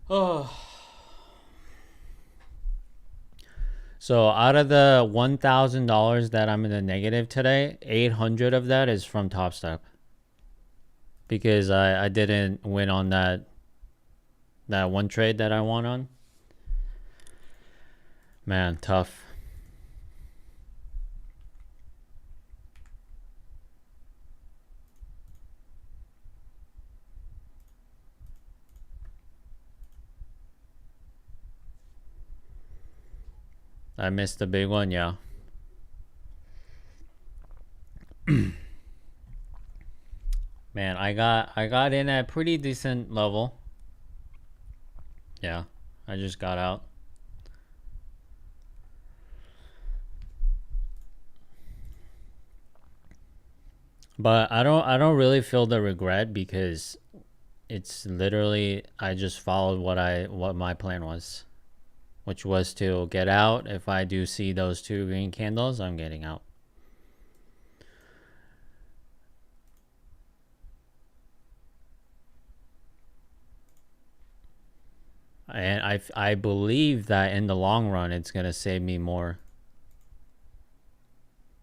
Oh. So out of the $1,000 that I'm in the negative today, 800 of that is from Topstep. Because I didn't win on that one trade that I won on. Man, tough. I missed the big one, yeah. Man, I got in at pretty decent level. Yeah, I just got out. But I don't really feel the regret because it's literally I just followed what my plan was, which was to get out. If I do see those 2 green candles, I'm getting out. And I believe that in the long run it's gonna save me more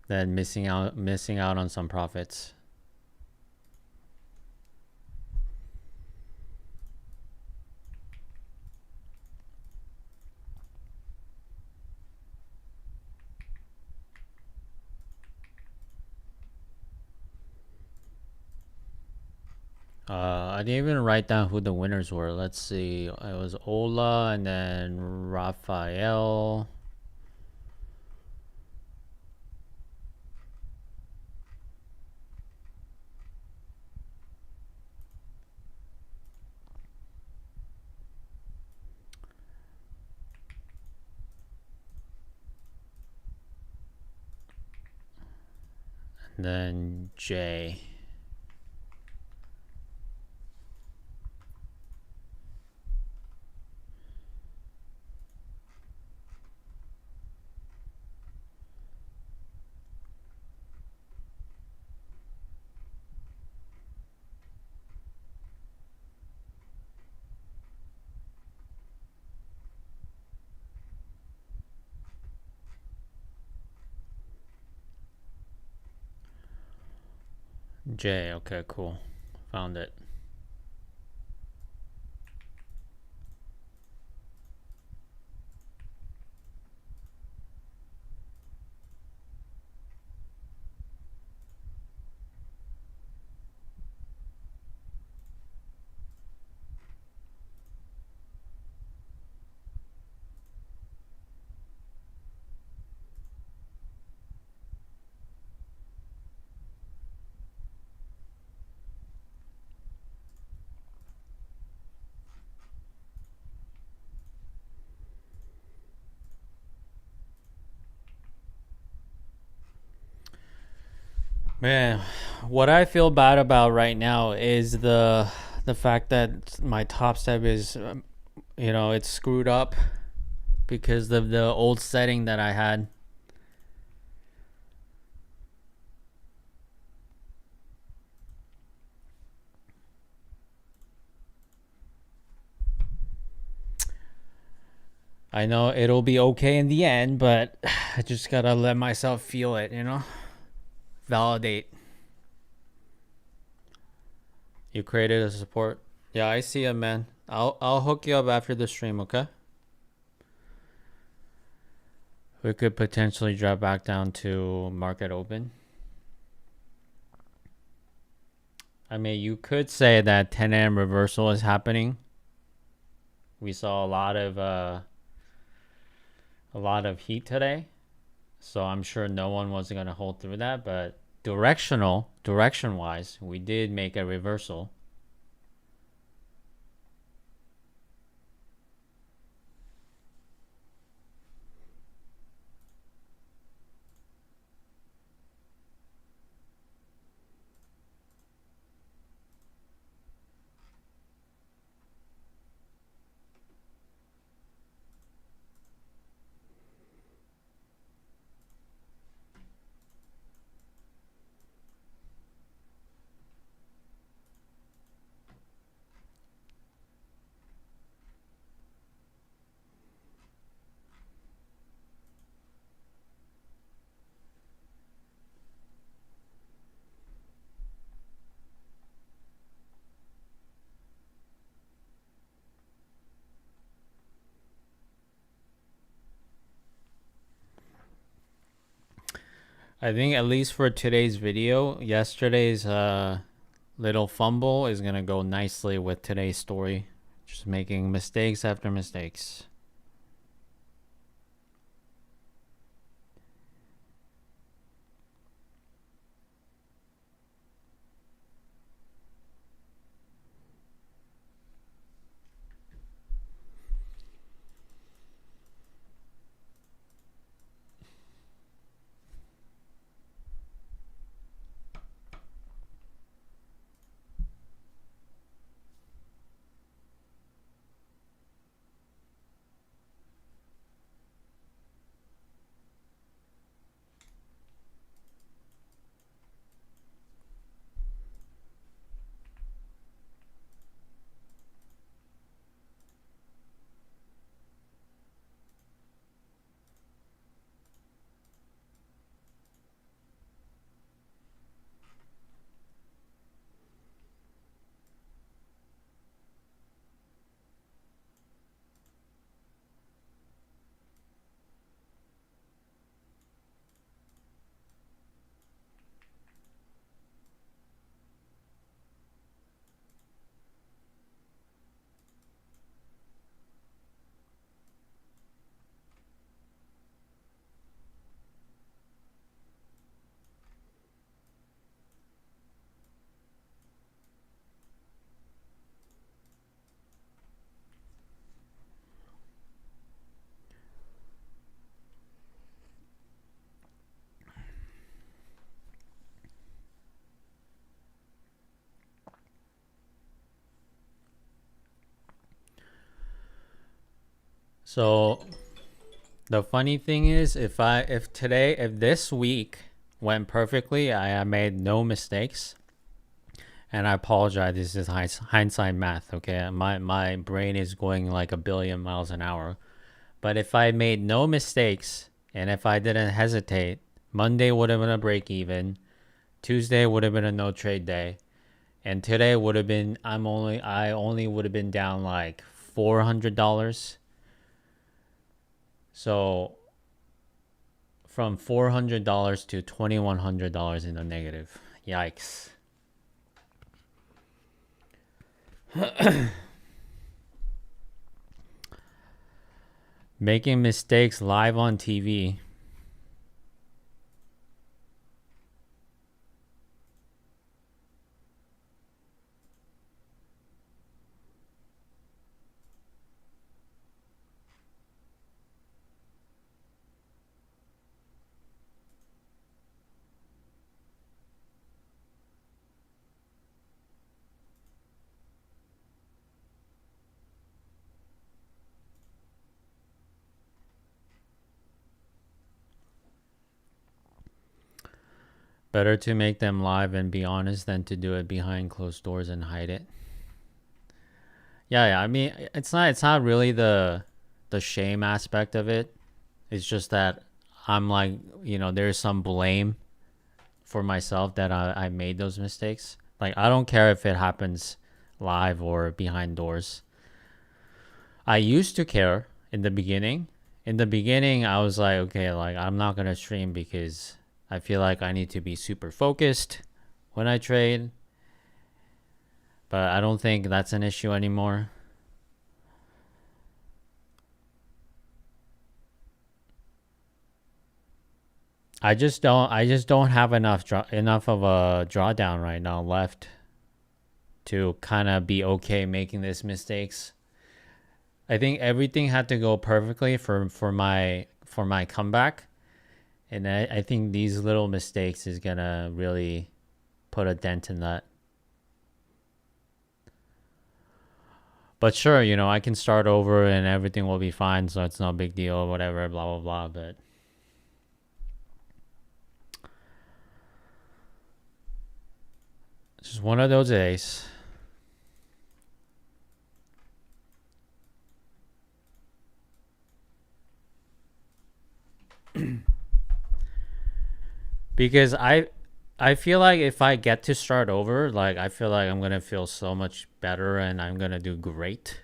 than missing out on some profits. I didn't even write down who the winners were. Let's see. It was Ola and then Raphael. And then Jay. Jay, okay, cool. Found it. Man, what I feel bad about right now is the fact that my top step is, it's screwed up because of the old setting that I had. I know it'll be okay in the end, but I just gotta let myself feel it, Validate. You created a support. Yeah, I see it, man. I'll hook you up after the stream, okay? We could potentially drop back down to market open. I mean, you could say that 10 a.m. reversal is happening. We saw a lot of heat today, so I'm sure no one was gonna hold through that. But direction wise, we did make a reversal. I think at least for today's video, yesterday's little fumble is gonna go nicely with today's story. Just making mistakes after mistakes. So the funny thing is, if this week went perfectly, I made no mistakes, and I apologize. This is hindsight math. Okay, my brain is going like a billion miles an hour. But if I made no mistakes and if I didn't hesitate, Monday would have been a break even. Tuesday would have been a no trade day, and today would have been I only would have been down like $400. So from $400 to $2,100 in the negative. Yikes. Making mistakes live on TV. Better to make them live and be honest than to do it behind closed doors and hide it. Yeah, I mean, it's not really the shame aspect of it. It's just that I'm like, there's some blame for myself that I made those mistakes. Like, I don't care if it happens live or behind doors. I used to care in the beginning. In the beginning, I was like, okay, like, I'm not going to stream because I feel like I need to be super focused when I trade. But I don't think that's an issue anymore. I just don't have enough of a drawdown right now left to kind of be okay making these mistakes. I think everything had to go perfectly for my comeback, and I think these little mistakes is gonna really put a dent in that. But sure, I can start over and everything will be fine, so it's no big deal, whatever, blah blah blah. But it's just one of those days. Because I feel like if I get to start over, like, I feel like I'm gonna feel so much better and I'm gonna do great.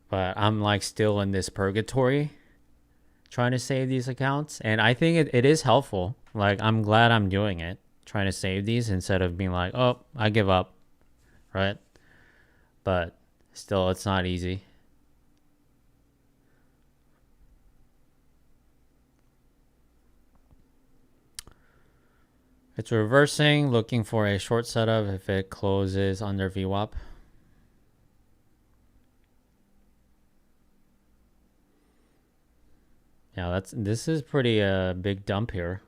But I'm like still in this purgatory trying to save these accounts. And I think it is helpful. Like, I'm glad I'm doing it, trying to save these instead of being like, oh, I give up, right? But still, it's not easy. It's reversing, looking for a short setup if it closes under VWAP. Yeah, this is pretty big dump here,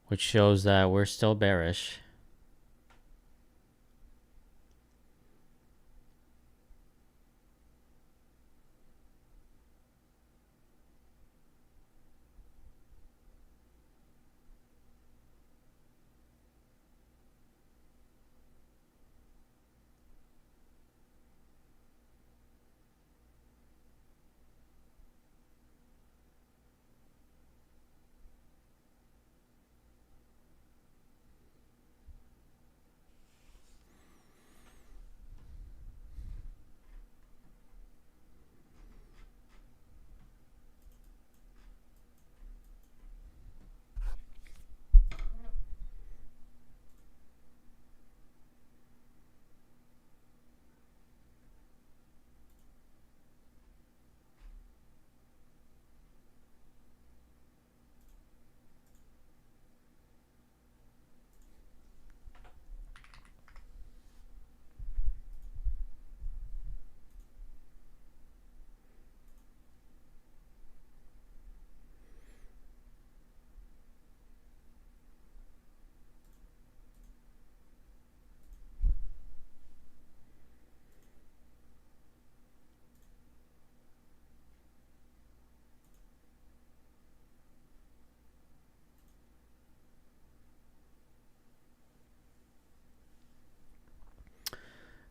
which shows that we're still bearish.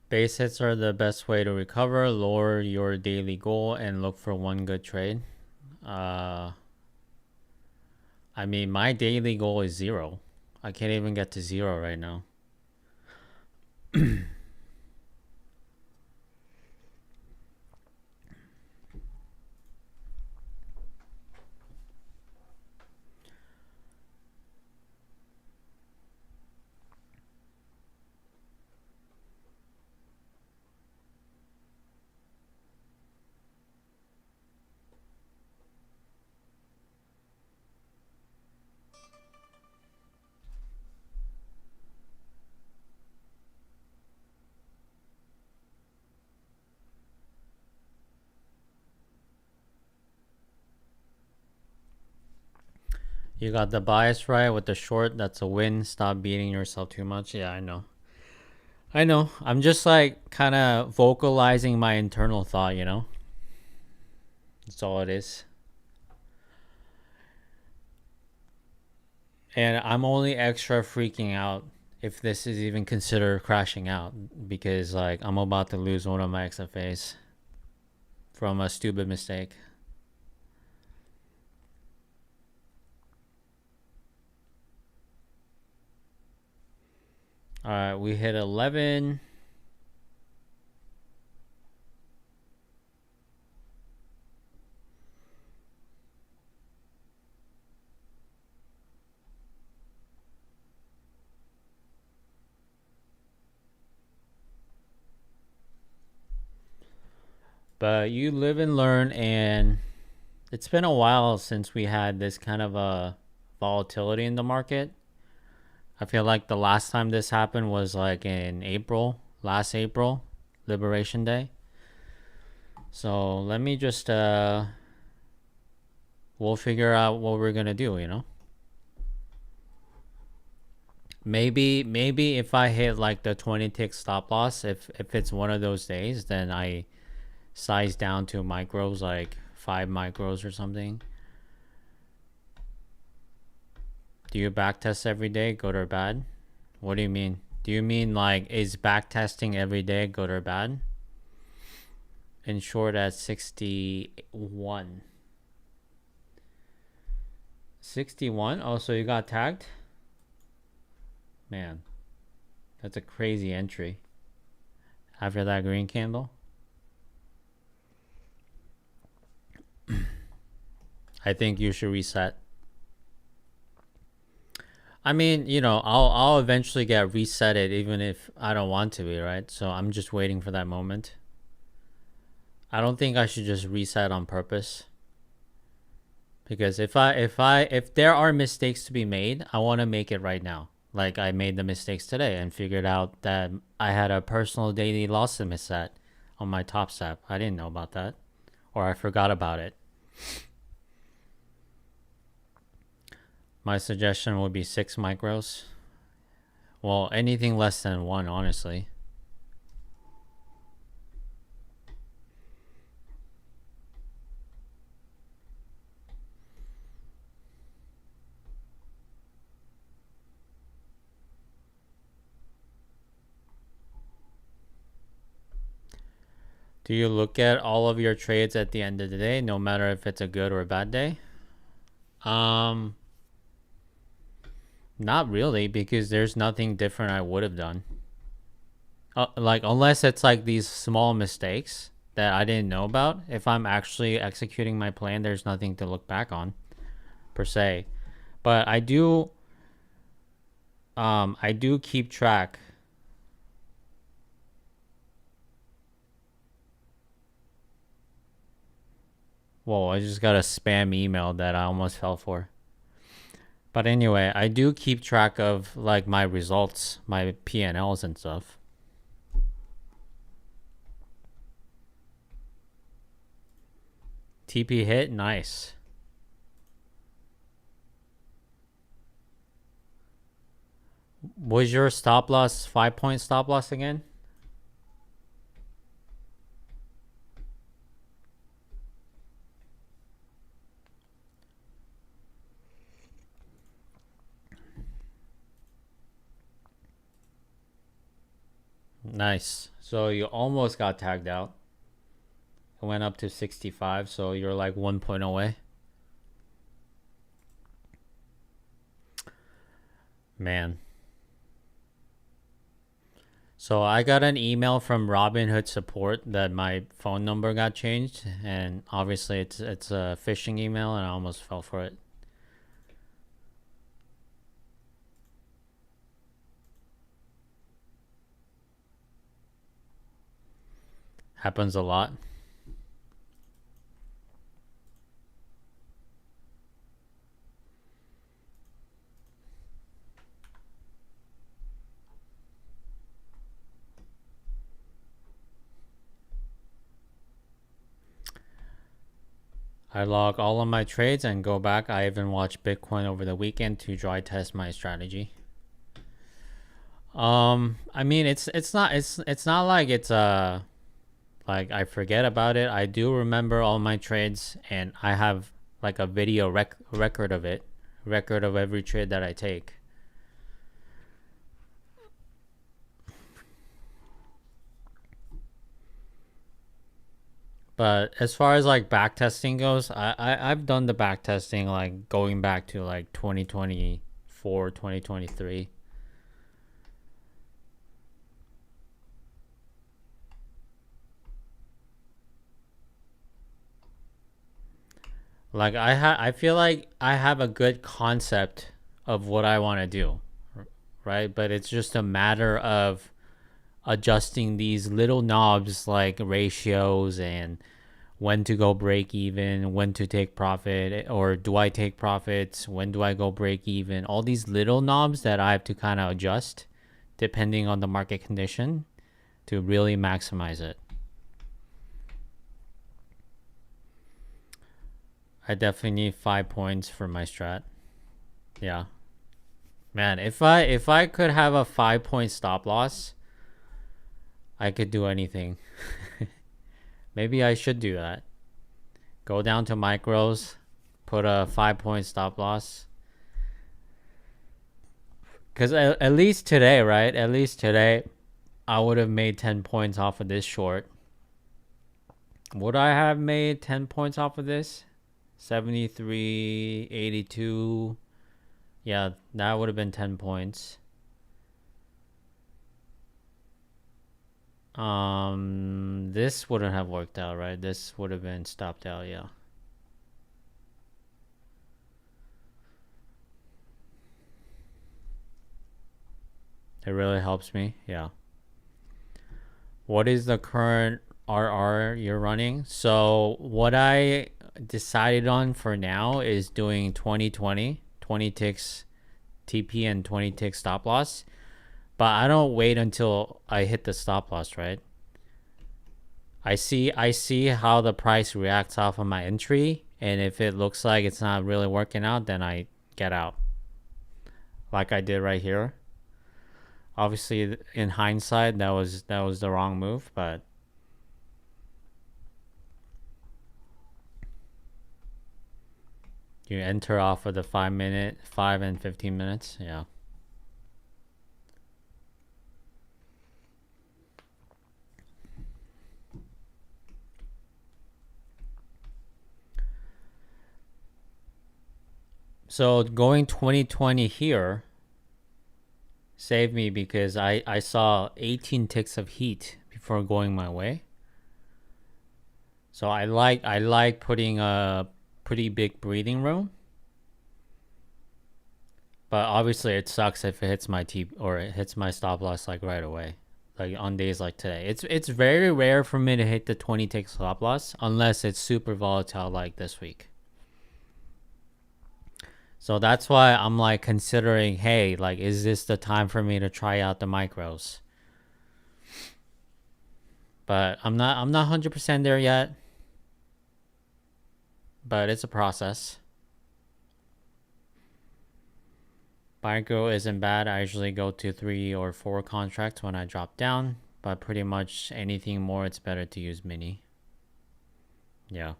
Base hits are the best way to recover. Lower your daily goal and look for one good trade. I mean, my daily goal is 0. I can't even get to 0 right now. You got the bias right with the short. That's a win. Stop beating yourself too much. Yeah, I know. I'm just like kind of vocalizing my internal thought, That's all it is. And I'm only extra freaking out if this is even considered crashing out, because like I'm about to lose one of my XFAs from a stupid mistake. All right, we hit 11. But you live and learn, and it's been a while since we had this kind of a volatility in the market. I feel like the last time this happened was like in April, last April, Liberation Day. So let me just we'll figure out what we're gonna do, you know? Maybe if I hit like the 20 tick stop loss, if it's one of those days, then I size down to micros, like 5 micros or something. Do you backtest every day, good or bad? What do you mean? Do you mean like is backtesting every day good or bad? In short, at 61. 61? Oh, so you got tagged? Man, that's a crazy entry. After that green candle. I think you should reset. I mean, you know, I'll eventually get resetted even if I don't want to be, right? So I'm just waiting for that moment. I don't think I should just reset on purpose. Because if there are mistakes to be made, I want to make it right now. Like I made the mistakes today and figured out that I had a personal daily loss limit set on my Topstep. I didn't know about that, or I forgot about it. My suggestion would be 6 micros. Well, anything less than 1, honestly. Do you look at all of your trades at the end of the day, no matter if it's a good or a bad day? Not really, because there's nothing different I would have done. Like, unless it's like these small mistakes that I didn't know about. If I'm actually executing my plan, there's nothing to look back on, per se. But I do keep track. Whoa, I just got a spam email that I almost fell for. But anyway, I do keep track of like my results, my P&Ls and stuff. TP hit, nice. Was your stop loss 5-point stop loss again? Nice. So you almost got tagged out. It went up to 65, so you're like 1 point away. Man. So I got an email from Robinhood support that my phone number got changed, and obviously it's a phishing email, and I almost fell for it. Happens a lot. I log all of my trades and go back. I even watch Bitcoin over the weekend to dry test my strategy. I mean, it's not like it's like I forget about it. I do remember all my trades, and I have like a video record of it, record of every trade that I take. But as far as like back testing goes, I've done the back testing like going back to like 2024, 2023. Like I feel like I have a good concept of what I want to do, right? But it's just a matter of adjusting these little knobs like ratios and when to go break even, when to take profit, or do I take profits, when do I go break even, all these little knobs that I have to kind of adjust depending on the market condition to really maximize it. I definitely need 5 points for my strat. Yeah. Man, if I could have a 5-point stop loss, I could do anything. Maybe I should do that. Go down to micros, put a 5-point stop loss. Because at least today, right? At least today, I would have made 10 points off of this short. Would I have made 10 points off of this? 73, 82. Yeah, that would have been 10 points. This wouldn't have worked out, right? This would have been stopped out, yeah. It really helps me, yeah. What is the current RR you're running? So what I decided on for now is doing 20 ticks TP and 20 ticks stop loss. But I don't wait until I hit the stop loss, right? I see how the price reacts off of my entry, and if it looks like it's not really working out, then I get out. Like I did right here. Obviously, in hindsight, that was the wrong move, but you enter off of the 5 and 15 minutes, yeah. So going 2020 here saved me because I saw 18 ticks of heat before going my way. So I like putting a pretty big breathing room. But obviously it sucks if it hits my or it hits my stop loss like right away. Like on days like today. It's very rare for me to hit the 20 tick stop loss unless it's super volatile like this week. So that's why I'm like considering, hey, like, is this the time for me to try out the micros? But I'm not 100% there yet. But it's a process. Micro isn't bad. I usually go to 3 or 4 contracts when I drop down. But pretty much anything more, it's better to use mini. Yeah.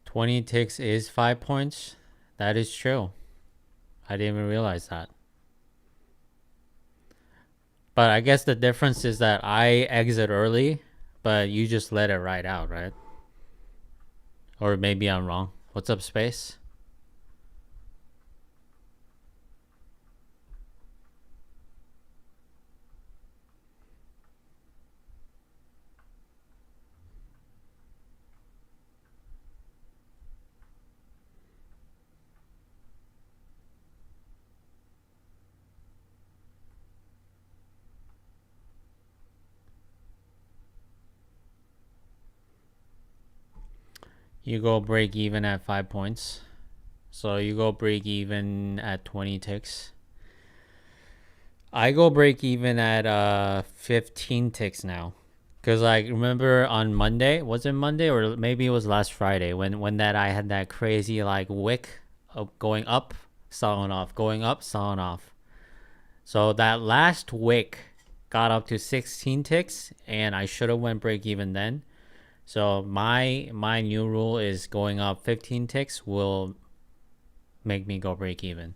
$20 ticks is 5 points. That is true. I didn't even realize that. But I guess the difference is that I exit early, but you just let it ride out, right? Or maybe I'm wrong. What's up, Space? You go break even at 5 points. So you go break even at 20 ticks. I go break even at 15 ticks now. Because like remember on Monday, was it Monday or maybe it was last Friday when that I had that crazy like wick going up, selling off, going up, selling off. So that last wick got up to 16 ticks, and I should have went break even then. So my new rule is going up 15 ticks will make me go break even.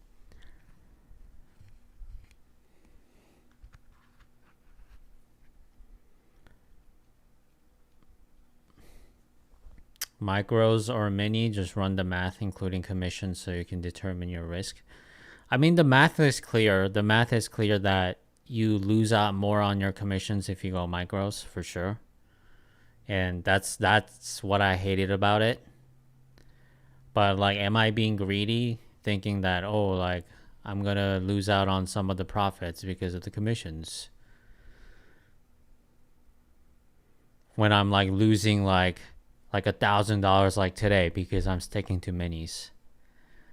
Micros or mini, just run the math, including commissions, so you can determine your risk. I mean, the math is clear. The math is clear that you lose out more on your commissions if you go micros, for sure. And that's what I hated about it. But like, am I being greedy, thinking that, oh, like, I'm gonna lose out on some of the profits because of the commissions, when I'm like losing like $1,000 like today because I'm sticking to minis?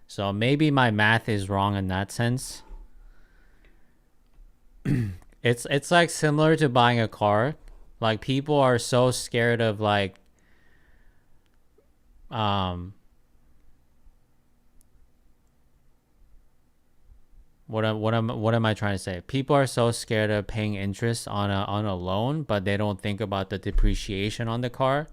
So maybe my math is wrong in that sense. It's like similar to buying a car. Like, people are so scared of like what am I trying to say? People are so scared of paying interest on a loan, but they don't think about the depreciation on the car.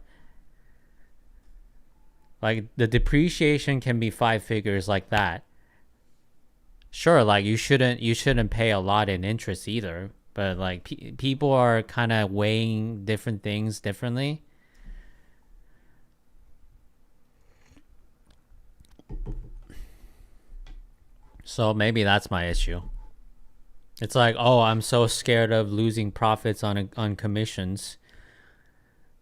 Like, the depreciation can be 5 figures like that. Sure, like you shouldn't pay a lot in interest either, but like people are kind of weighing different things differently. So maybe that's my issue. It's like, oh, I'm so scared of losing profits on commissions,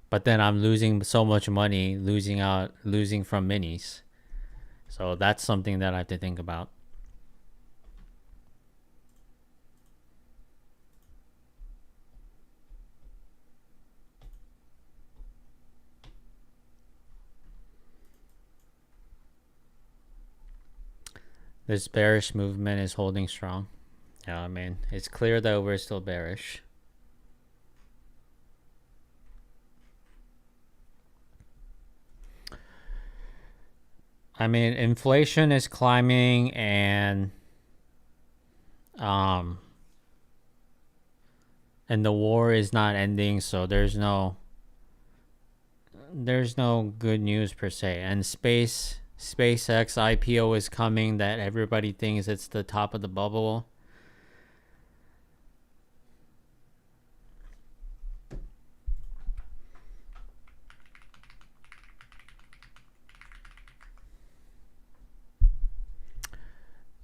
but then I'm losing so much money, losing from minis. So that's something that I have to think about. This bearish movement is holding strong. Yeah, I mean, it's clear that we're still bearish. I mean, inflation is climbing, and the war is not ending, so there's no good news per se. And SpaceX IPO is coming, that everybody thinks it's the top of the bubble.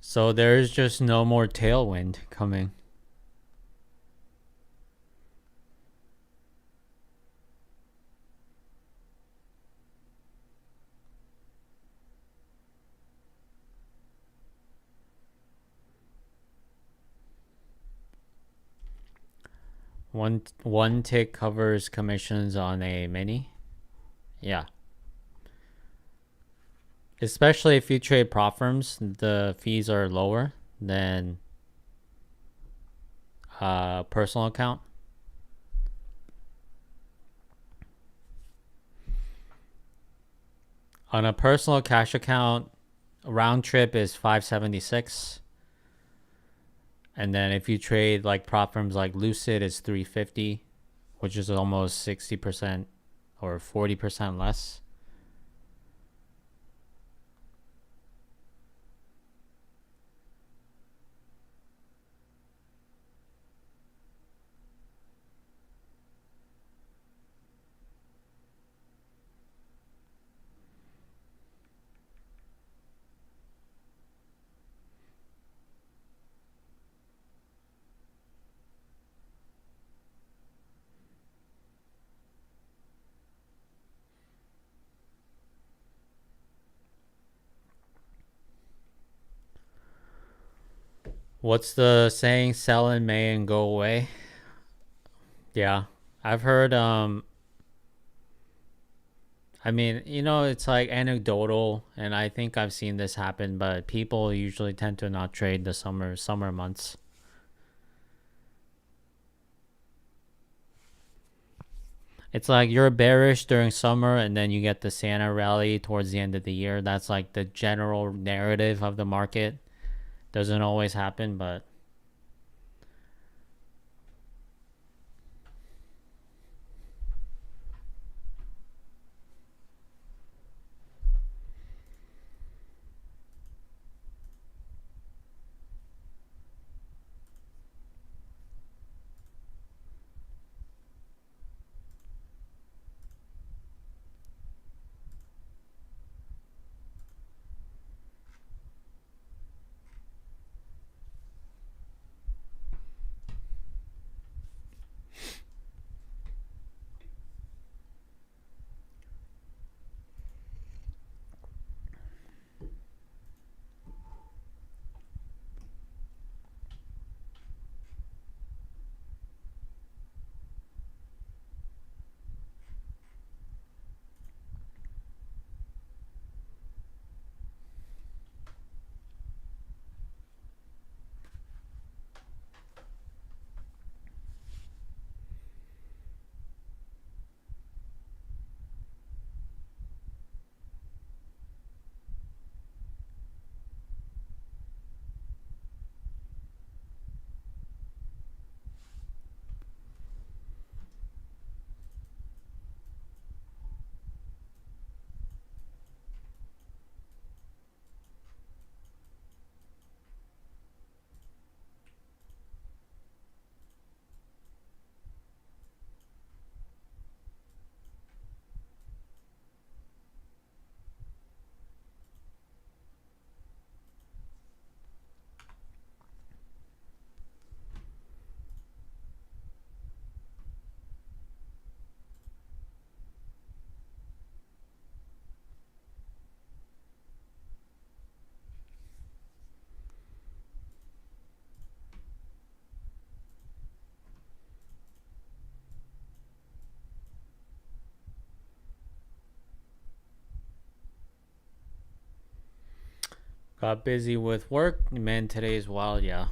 So there's just no more tailwind coming. One tick covers commissions on a mini. Yeah. Especially if you trade prop firms, the fees are lower than personal account. On a personal cash account, round trip is 576. And then if you trade like prop firms like Lucid, it's 350, which is almost 60% or 40% less. What's the saying? Sell in May and go away. Yeah, I've heard. I mean, it's like anecdotal, and I think I've seen this happen, but people usually tend to not trade the summer months. It's like you're bearish during summer and then you get the Santa rally towards the end of the year. That's like the general narrative of the market. Doesn't always happen, but got busy with work. Man, today is wild, yeah.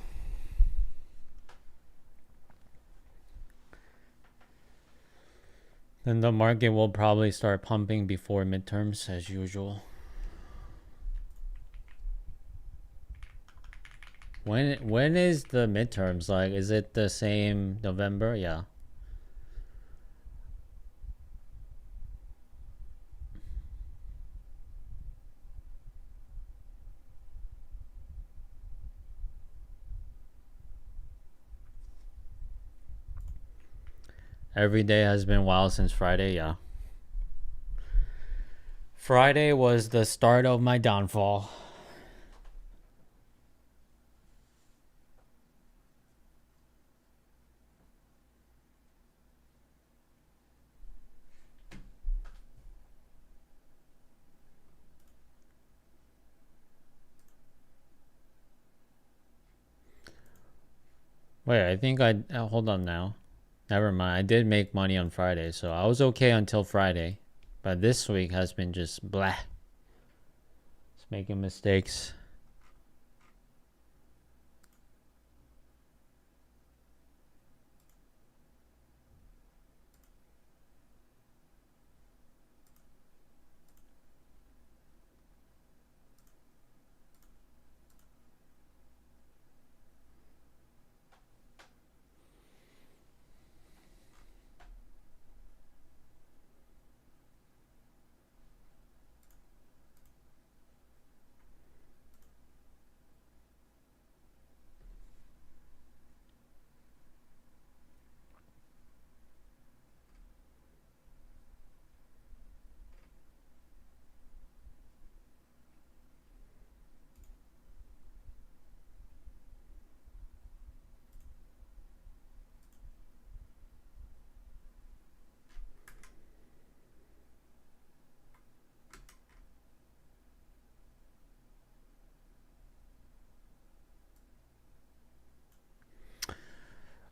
Then the market will probably start pumping before midterms as usual. When is the midterms? Like, is it the same November? Yeah. Every day has been wild since Friday, yeah. Friday was the start of my downfall. Wait, I think hold on now. Never mind. I did make money on Friday, so I was okay until Friday. But this week has been just blah. Just making mistakes.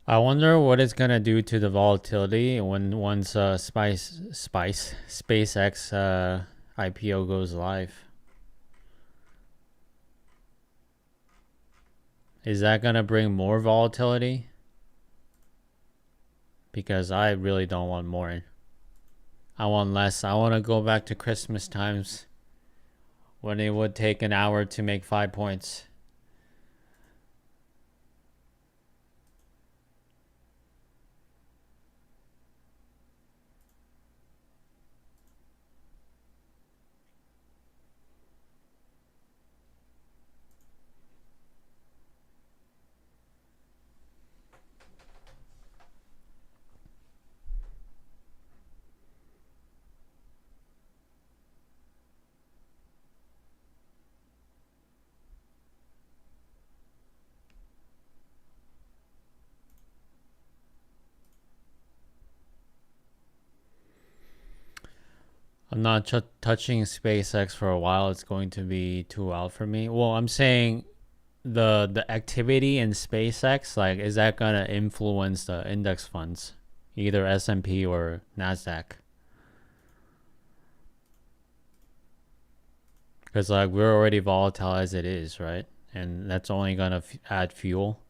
I wonder what it's gonna do to the volatility when once SpaceX IPO goes live. Is that gonna bring more volatility? Because I really don't want more. I want less. I want to go back to Christmas times when it would take an hour to make 5 points. I'm not touching SpaceX for a while. It's going to be too wild for me. Well, I'm saying the activity in SpaceX, like, is that gonna influence the index funds, either S&P or Nasdaq? Because like we're already volatile as it is, right? And that's only gonna add fuel.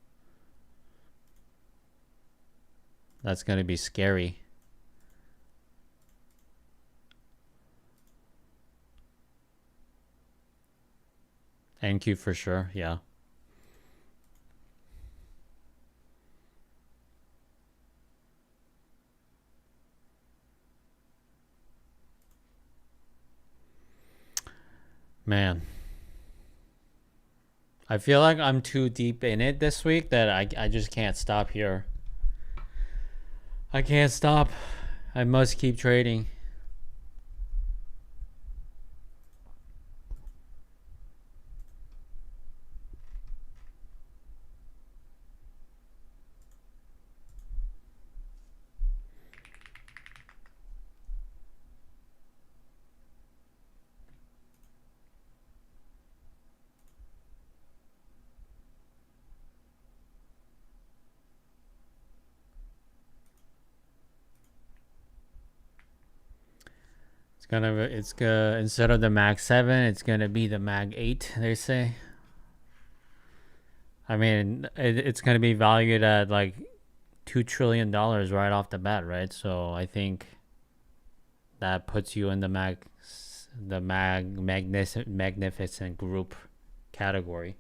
That's gonna be scary. NQ for sure, yeah. Man, I feel like I'm too deep in it this week that I just can't stop here. I can't stop. I must keep trading. It's gonna instead of the Mag 7, it's gonna be the Mag 8. They say. I mean, it's gonna be valued at like $2 trillion right off the bat, right? So I think that puts you in the magnificent group category.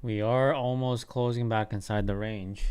We are almost closing back inside the range.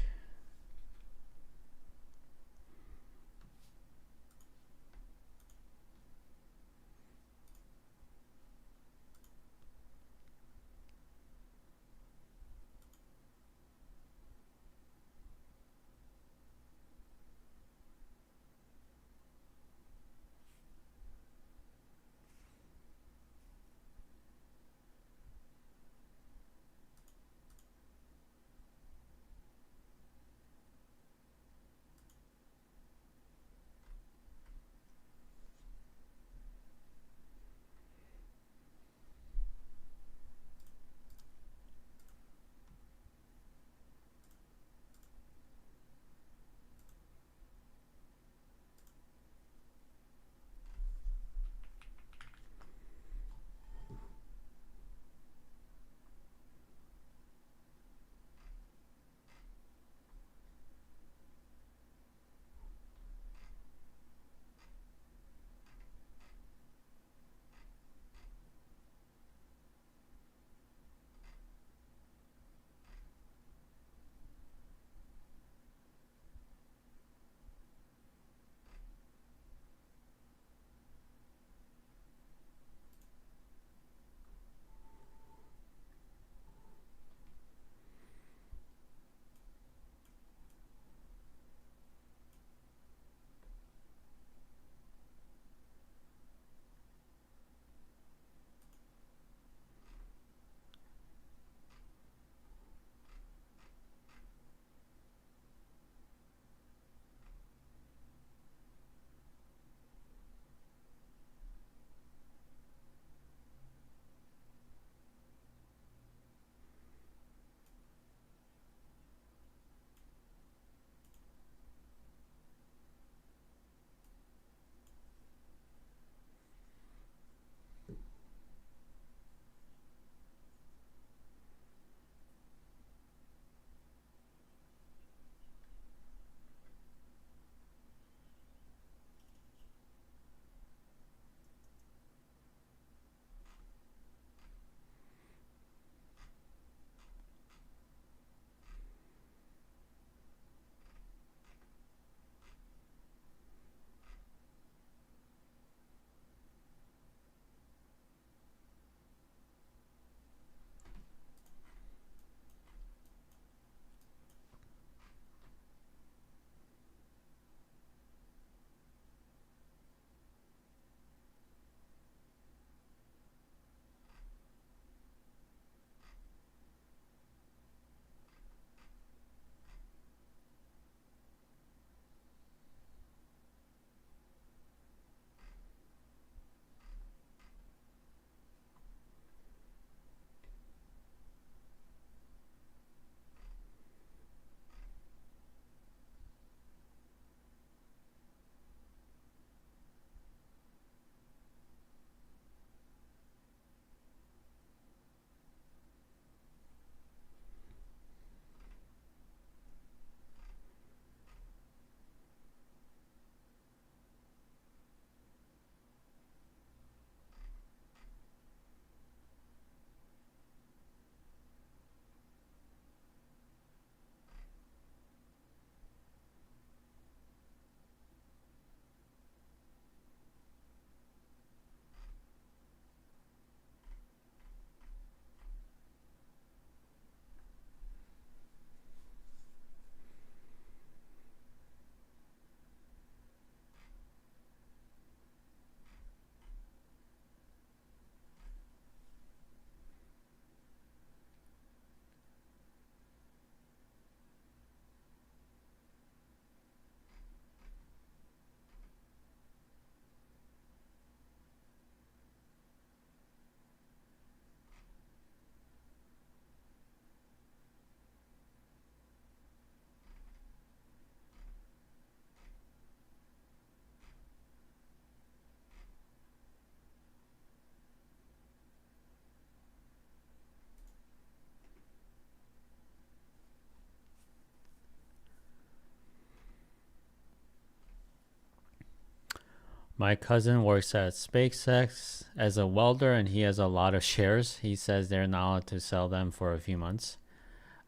My cousin works at SpaceX as a welder and he has a lot of shares. He says they're not allowed to sell them for a few months.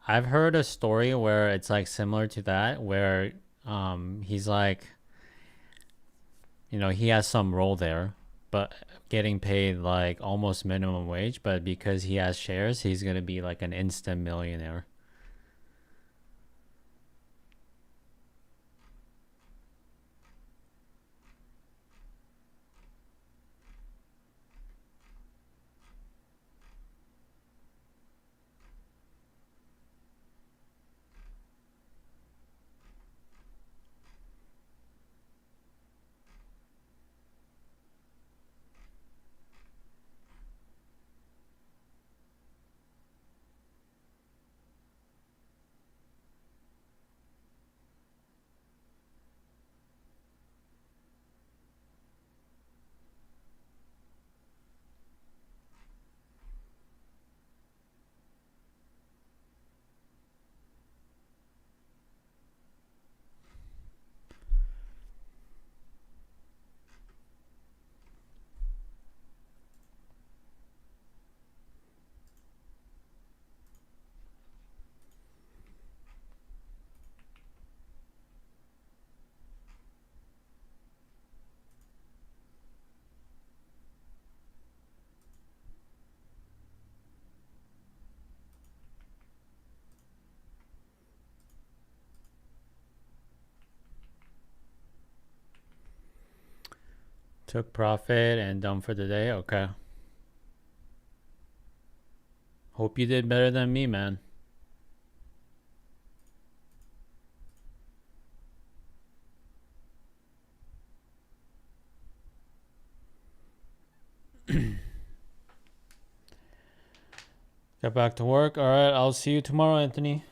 I've heard a story where it's like similar to that, where he's like, he has some role there, but getting paid like almost minimum wage. But because he has shares, he's going to be like an instant millionaire. Took profit and done for the day. Okay. Hope you did better than me, man. Get back to work. All right. I'll see you tomorrow, Anthony.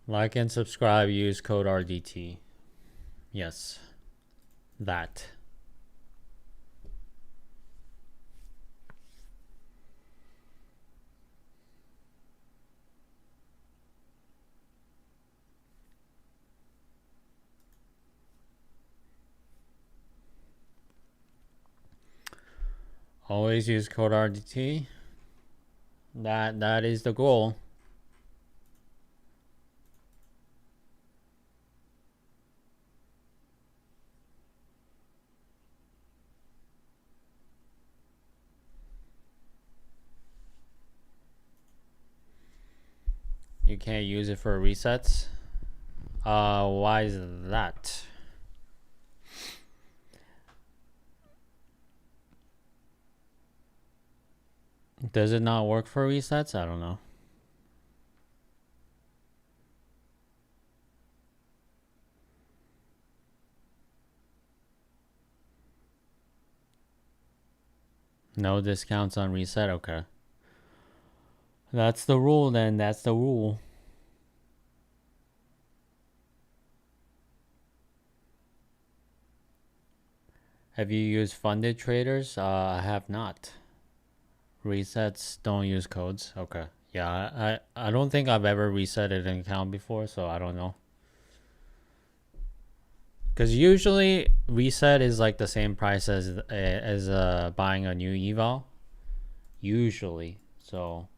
Like and subscribe. Use code RDT. Yes. That. Always use code RDT. That is the goal. You can't use it for resets. Why is that? Does it not work for resets? I don't know. No discounts on reset? Okay. That's the rule then. That's the rule. Have you used funded traders? I have not. Resets don't use codes. Okay. Yeah, I don't think I've ever resetted an account before, so I don't know. Because usually reset is like the same price as buying a new eval. Usually. So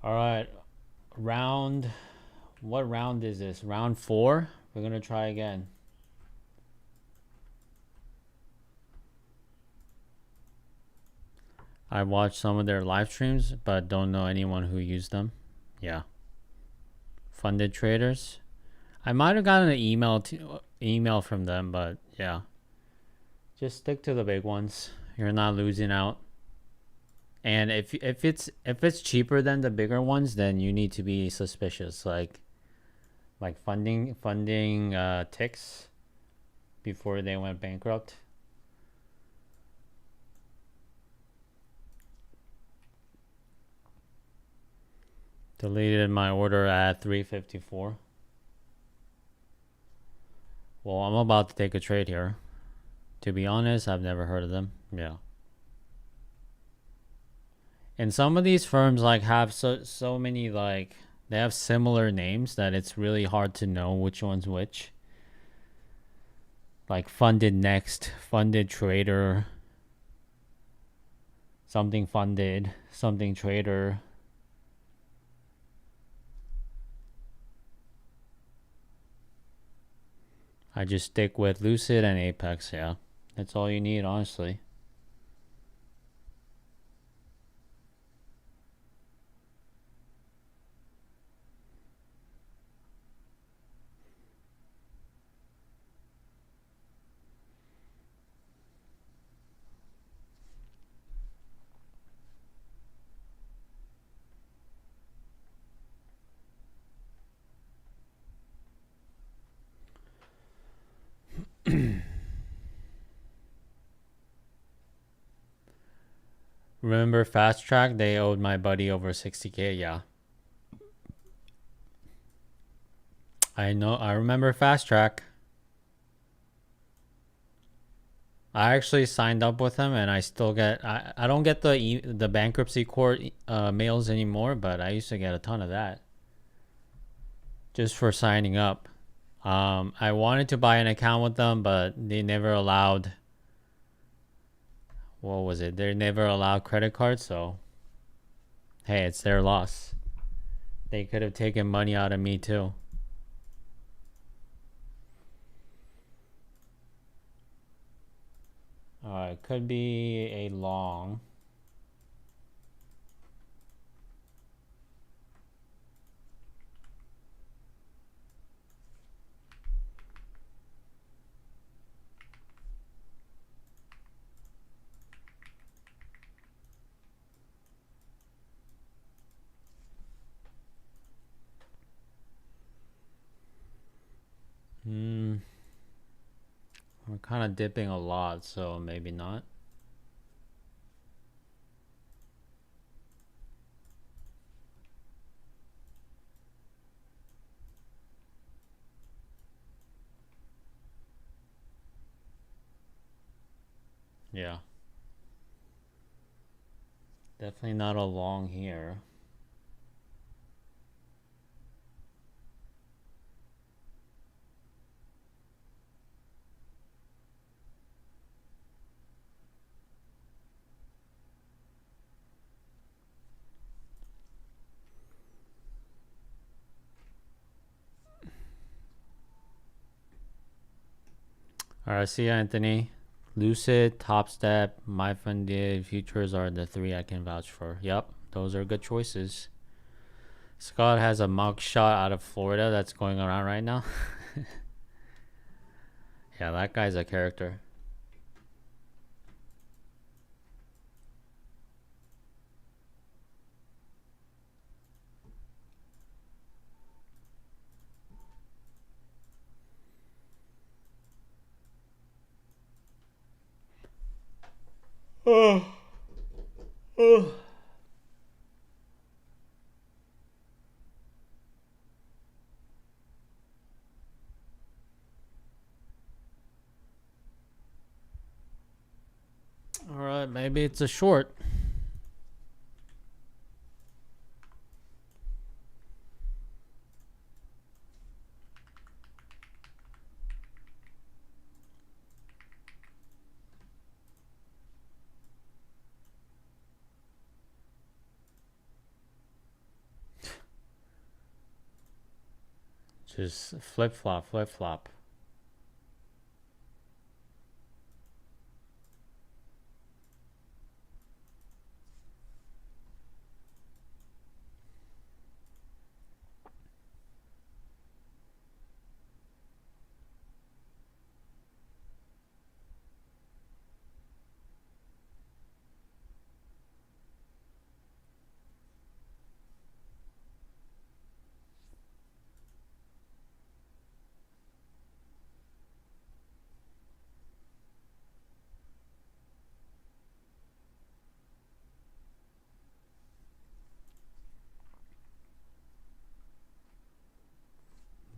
All right, round. What round is this? Round 4. We're gonna try again. I watched some of their live streams, but don't know anyone who used them. Yeah. Funded traders. I might have gotten an email from them, but yeah. Just stick to the big ones. You're not losing out. And if it's cheaper than the bigger ones, then you need to be suspicious. Like funding ticks before they went bankrupt. Deleted my order at 354. Well, I'm about to take a trade here. To be honest, I've never heard of them. Yeah. And some of these firms like have so many like they have similar names that it's really hard to know which one's which. Like Funded Next, Funded Trader, something funded, something trader. I just stick with Lucid and Apex, yeah. That's all you need, honestly. Remember Fast Track? They owed my buddy over 60K, yeah. I know, I remember Fast Track. I actually signed up with them, and I still get I don't get the bankruptcy court mails anymore, but I used to get a ton of that just for signing up. I wanted to buy an account with them, but they never allowed. What was it? They never allowed credit cards, so hey, it's their loss. They could have taken money out of me too. It could be a long. We're kind of dipping a lot, so maybe not. Yeah. Definitely not a long here. All right, see you, Anthony. Lucid, Topstep, MyFunded, Futures are the 3 I can vouch for. Yep, those are good choices. Scott has a mug shot out of Florida that's going around right now. Yeah, that guy's a character. Oh. Oh. All right, maybe it's a short. Just flip flop, flip flop.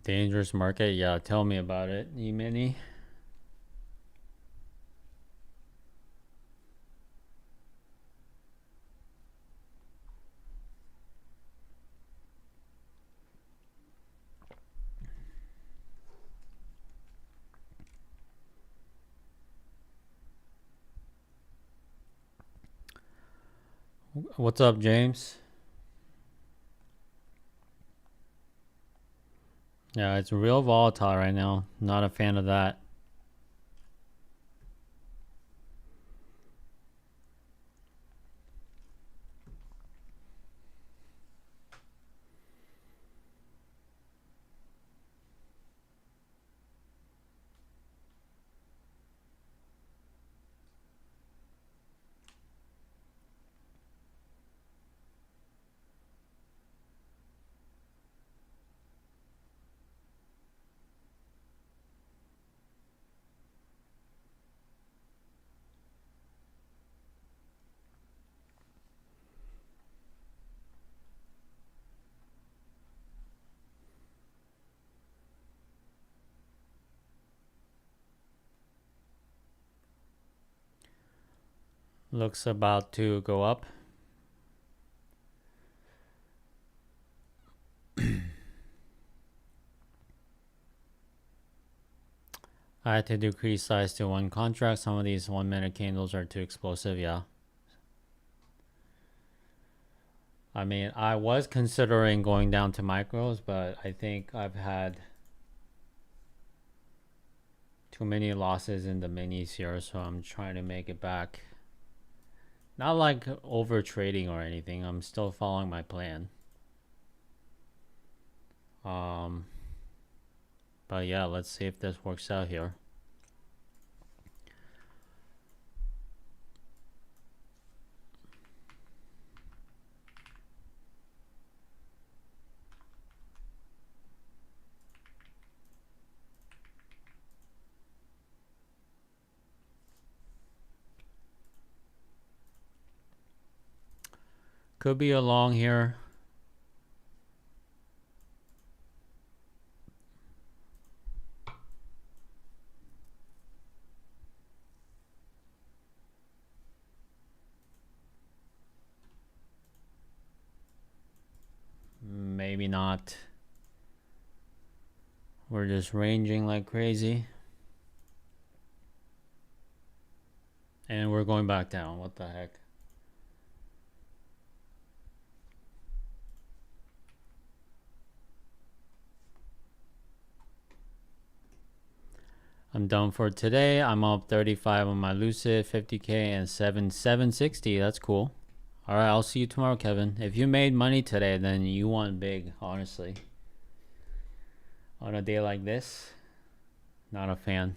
Dangerous market? Yeah, tell me about it, E-Mini. What's up, James? Yeah, it's real volatile right now. Not a fan of that. Looks about to go up. I had to decrease size to one contract. Some of these 1 minute candles are too explosive. Yeah. I mean, I was considering going down to micros, but I think I've had too many losses in the minis here, so I'm trying to make it back. Not like over trading or anything. I'm still following my plan. But yeah, let's see if this works out here. Could be a long here. Maybe not. We're just ranging like crazy. And we're going back down. What the heck? I'm done for today. I'm up 35 on my Lucid, 50K, and 760. That's cool. All right, I'll see you tomorrow, Kevin. If you made money today, then you won big, honestly. On a day like this, not a fan.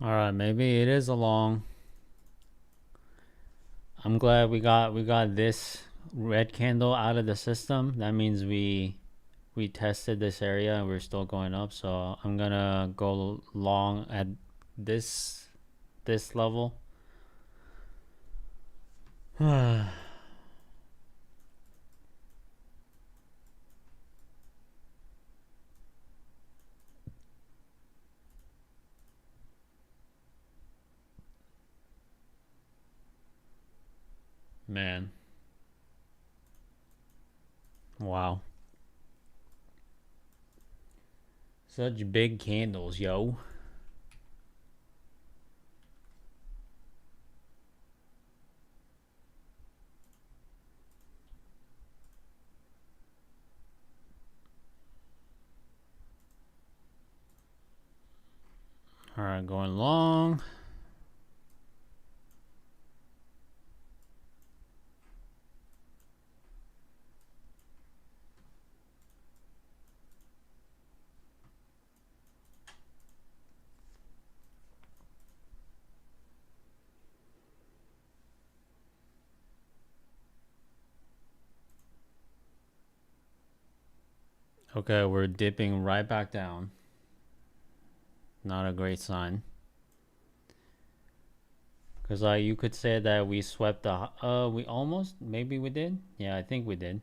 All right, maybe it is a long. I'm glad we got this red candle out of the system. That means we tested this area and we're still going up. So I'm gonna go long at this level. Man. Wow. Such big candles, yo. Alright, going long. Okay, we're dipping right back down. Not a great sign. Because you could say that we swept the... we almost... Maybe we did? Yeah, I think we did.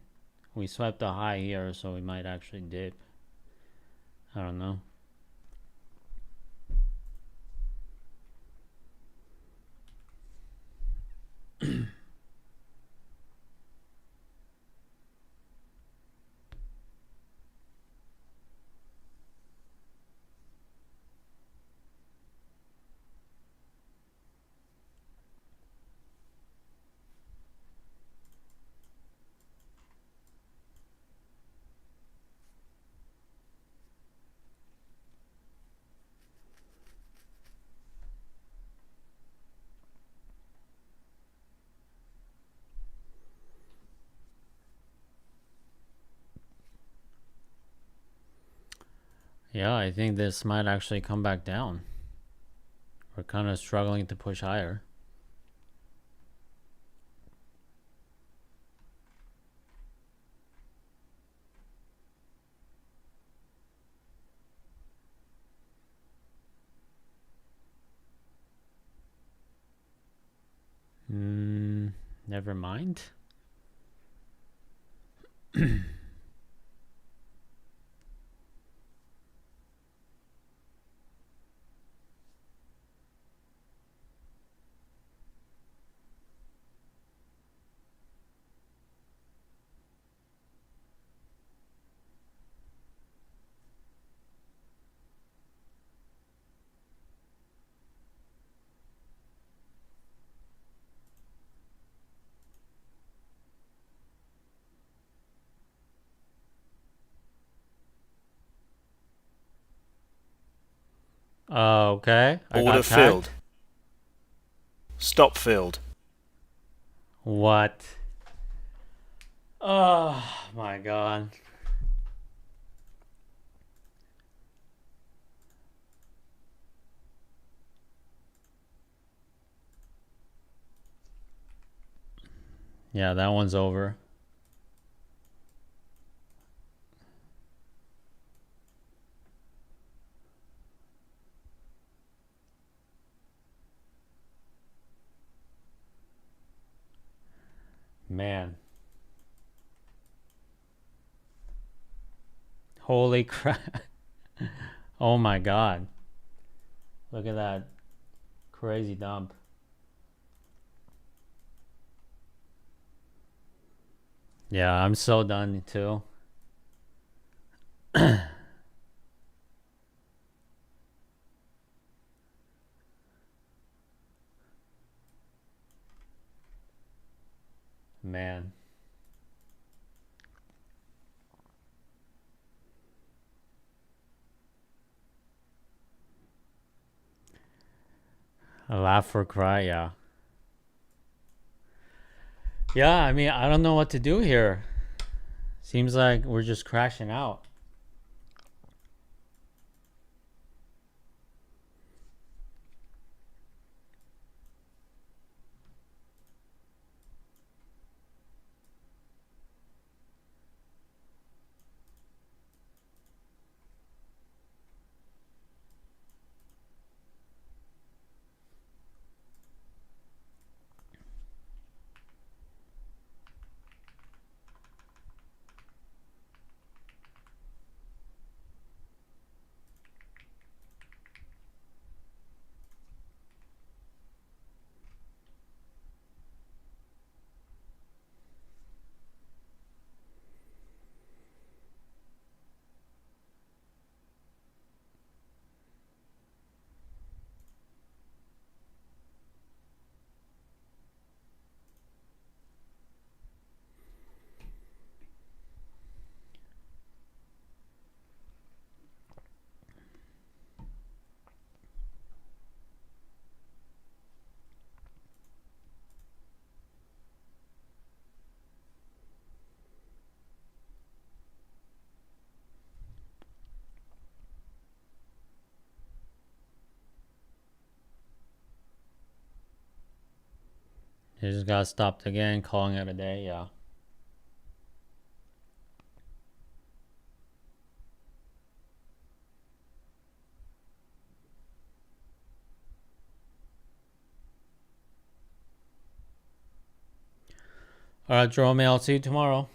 We swept the high here, so we might actually dip. I don't know. Yeah, I think this might actually come back down. We're kind of struggling to push higher. Never mind. Okay. I Order got tagged. filled. Stop filled. What? Oh my god. Yeah, that one's over. Man. Holy crap. Oh my god. Look at that crazy dump. Yeah, I'm so done too. Man. A laugh or cry, yeah. Yeah, I mean, I don't know what to do here. Seems like we're just crashing out. It just got stopped again, calling it a day. Yeah. All right, Jerome, I'll see you tomorrow.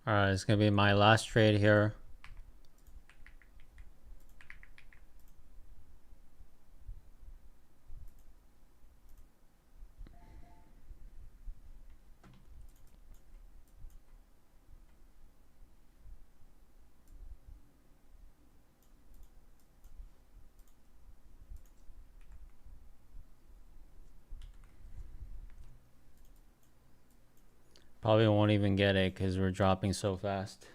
All right, it's going to be my last trade here. Probably won't even get it because we're dropping so fast.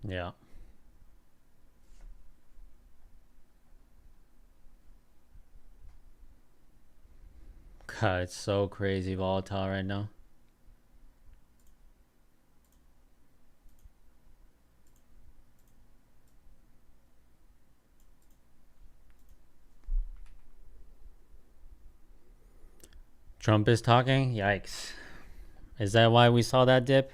Yeah. God, it's so crazy volatile right now. Trump is talking? Yikes. Is that why we saw that dip?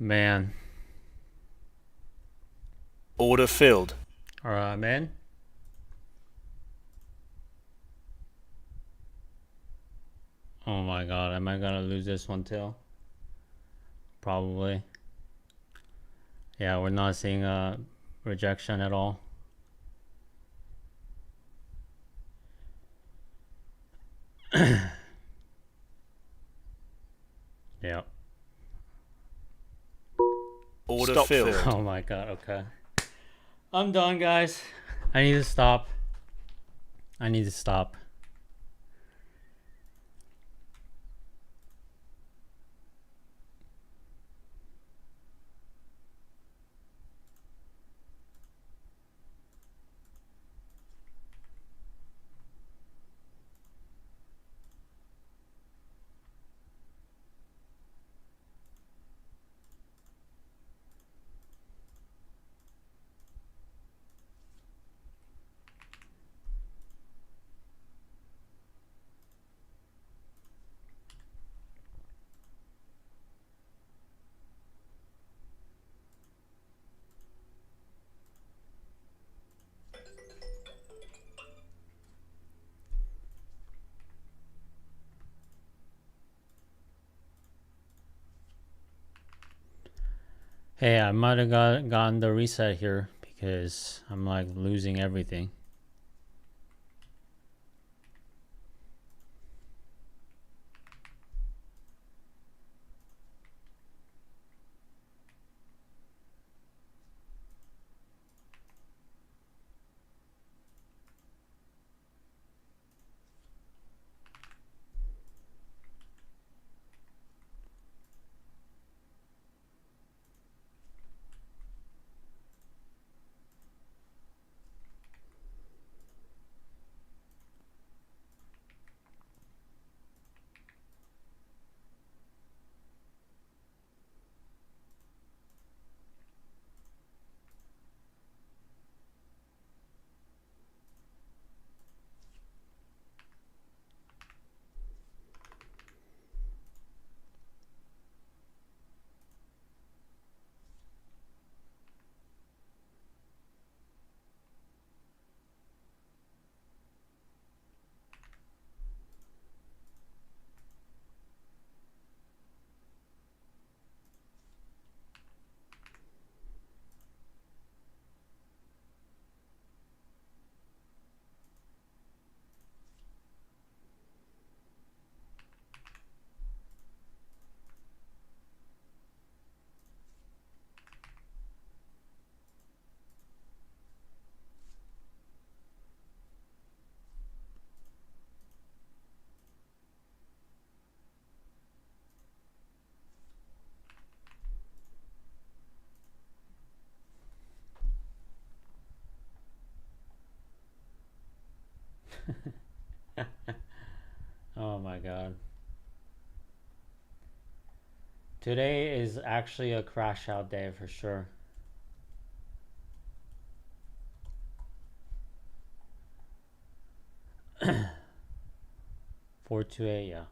Man. Order filled. All right, man. Oh my god, am I gonna lose this one too? Probably. Yeah, we're not seeing a rejection at all. Yep. Order Stop filled. Oh my god, okay. I'm done, guys. I need to stop. I need to stop. Hey, I might have gotten the reset here because I'm like losing everything. Oh my god. Today is actually a crash out day for sure. 428, yeah.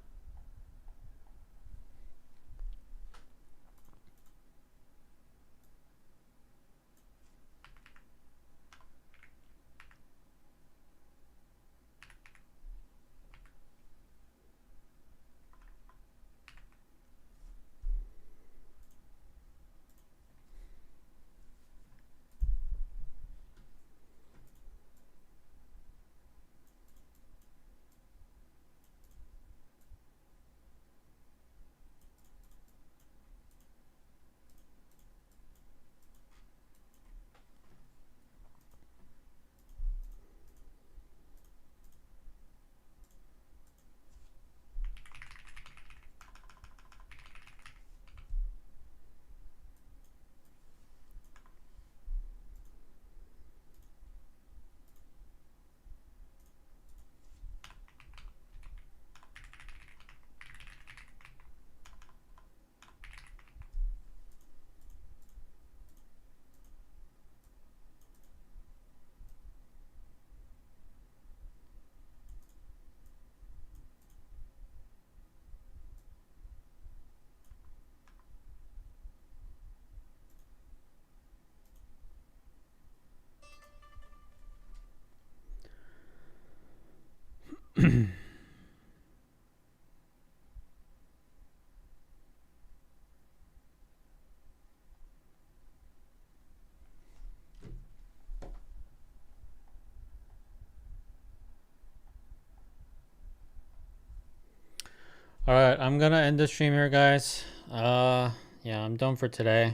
All right, I'm gonna end the stream here, guys. Yeah, I'm done for today.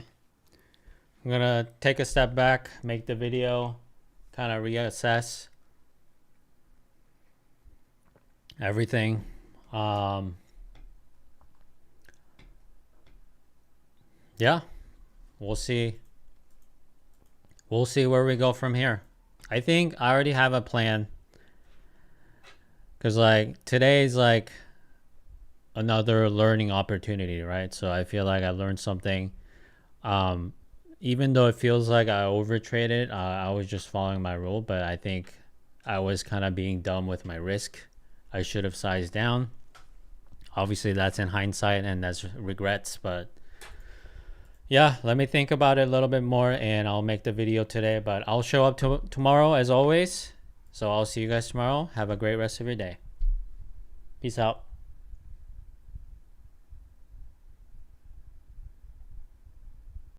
I'm gonna take a step back, make the video, kind of reassess everything. Yeah, we'll see. We'll see where we go from here. I think I already have a plan. Cause like today's like another learning opportunity, right? So I feel like I learned something. Even though it feels like I overtraded, I was just following my rule, but I think I was kind of being dumb with my risk. I should have sized down. Obviously, that's in hindsight and that's regrets, but yeah, let me think about it a little bit more and I'll make the video today, but I'll show up tomorrow as always. So I'll see you guys tomorrow. Have a great rest of your day. Peace out.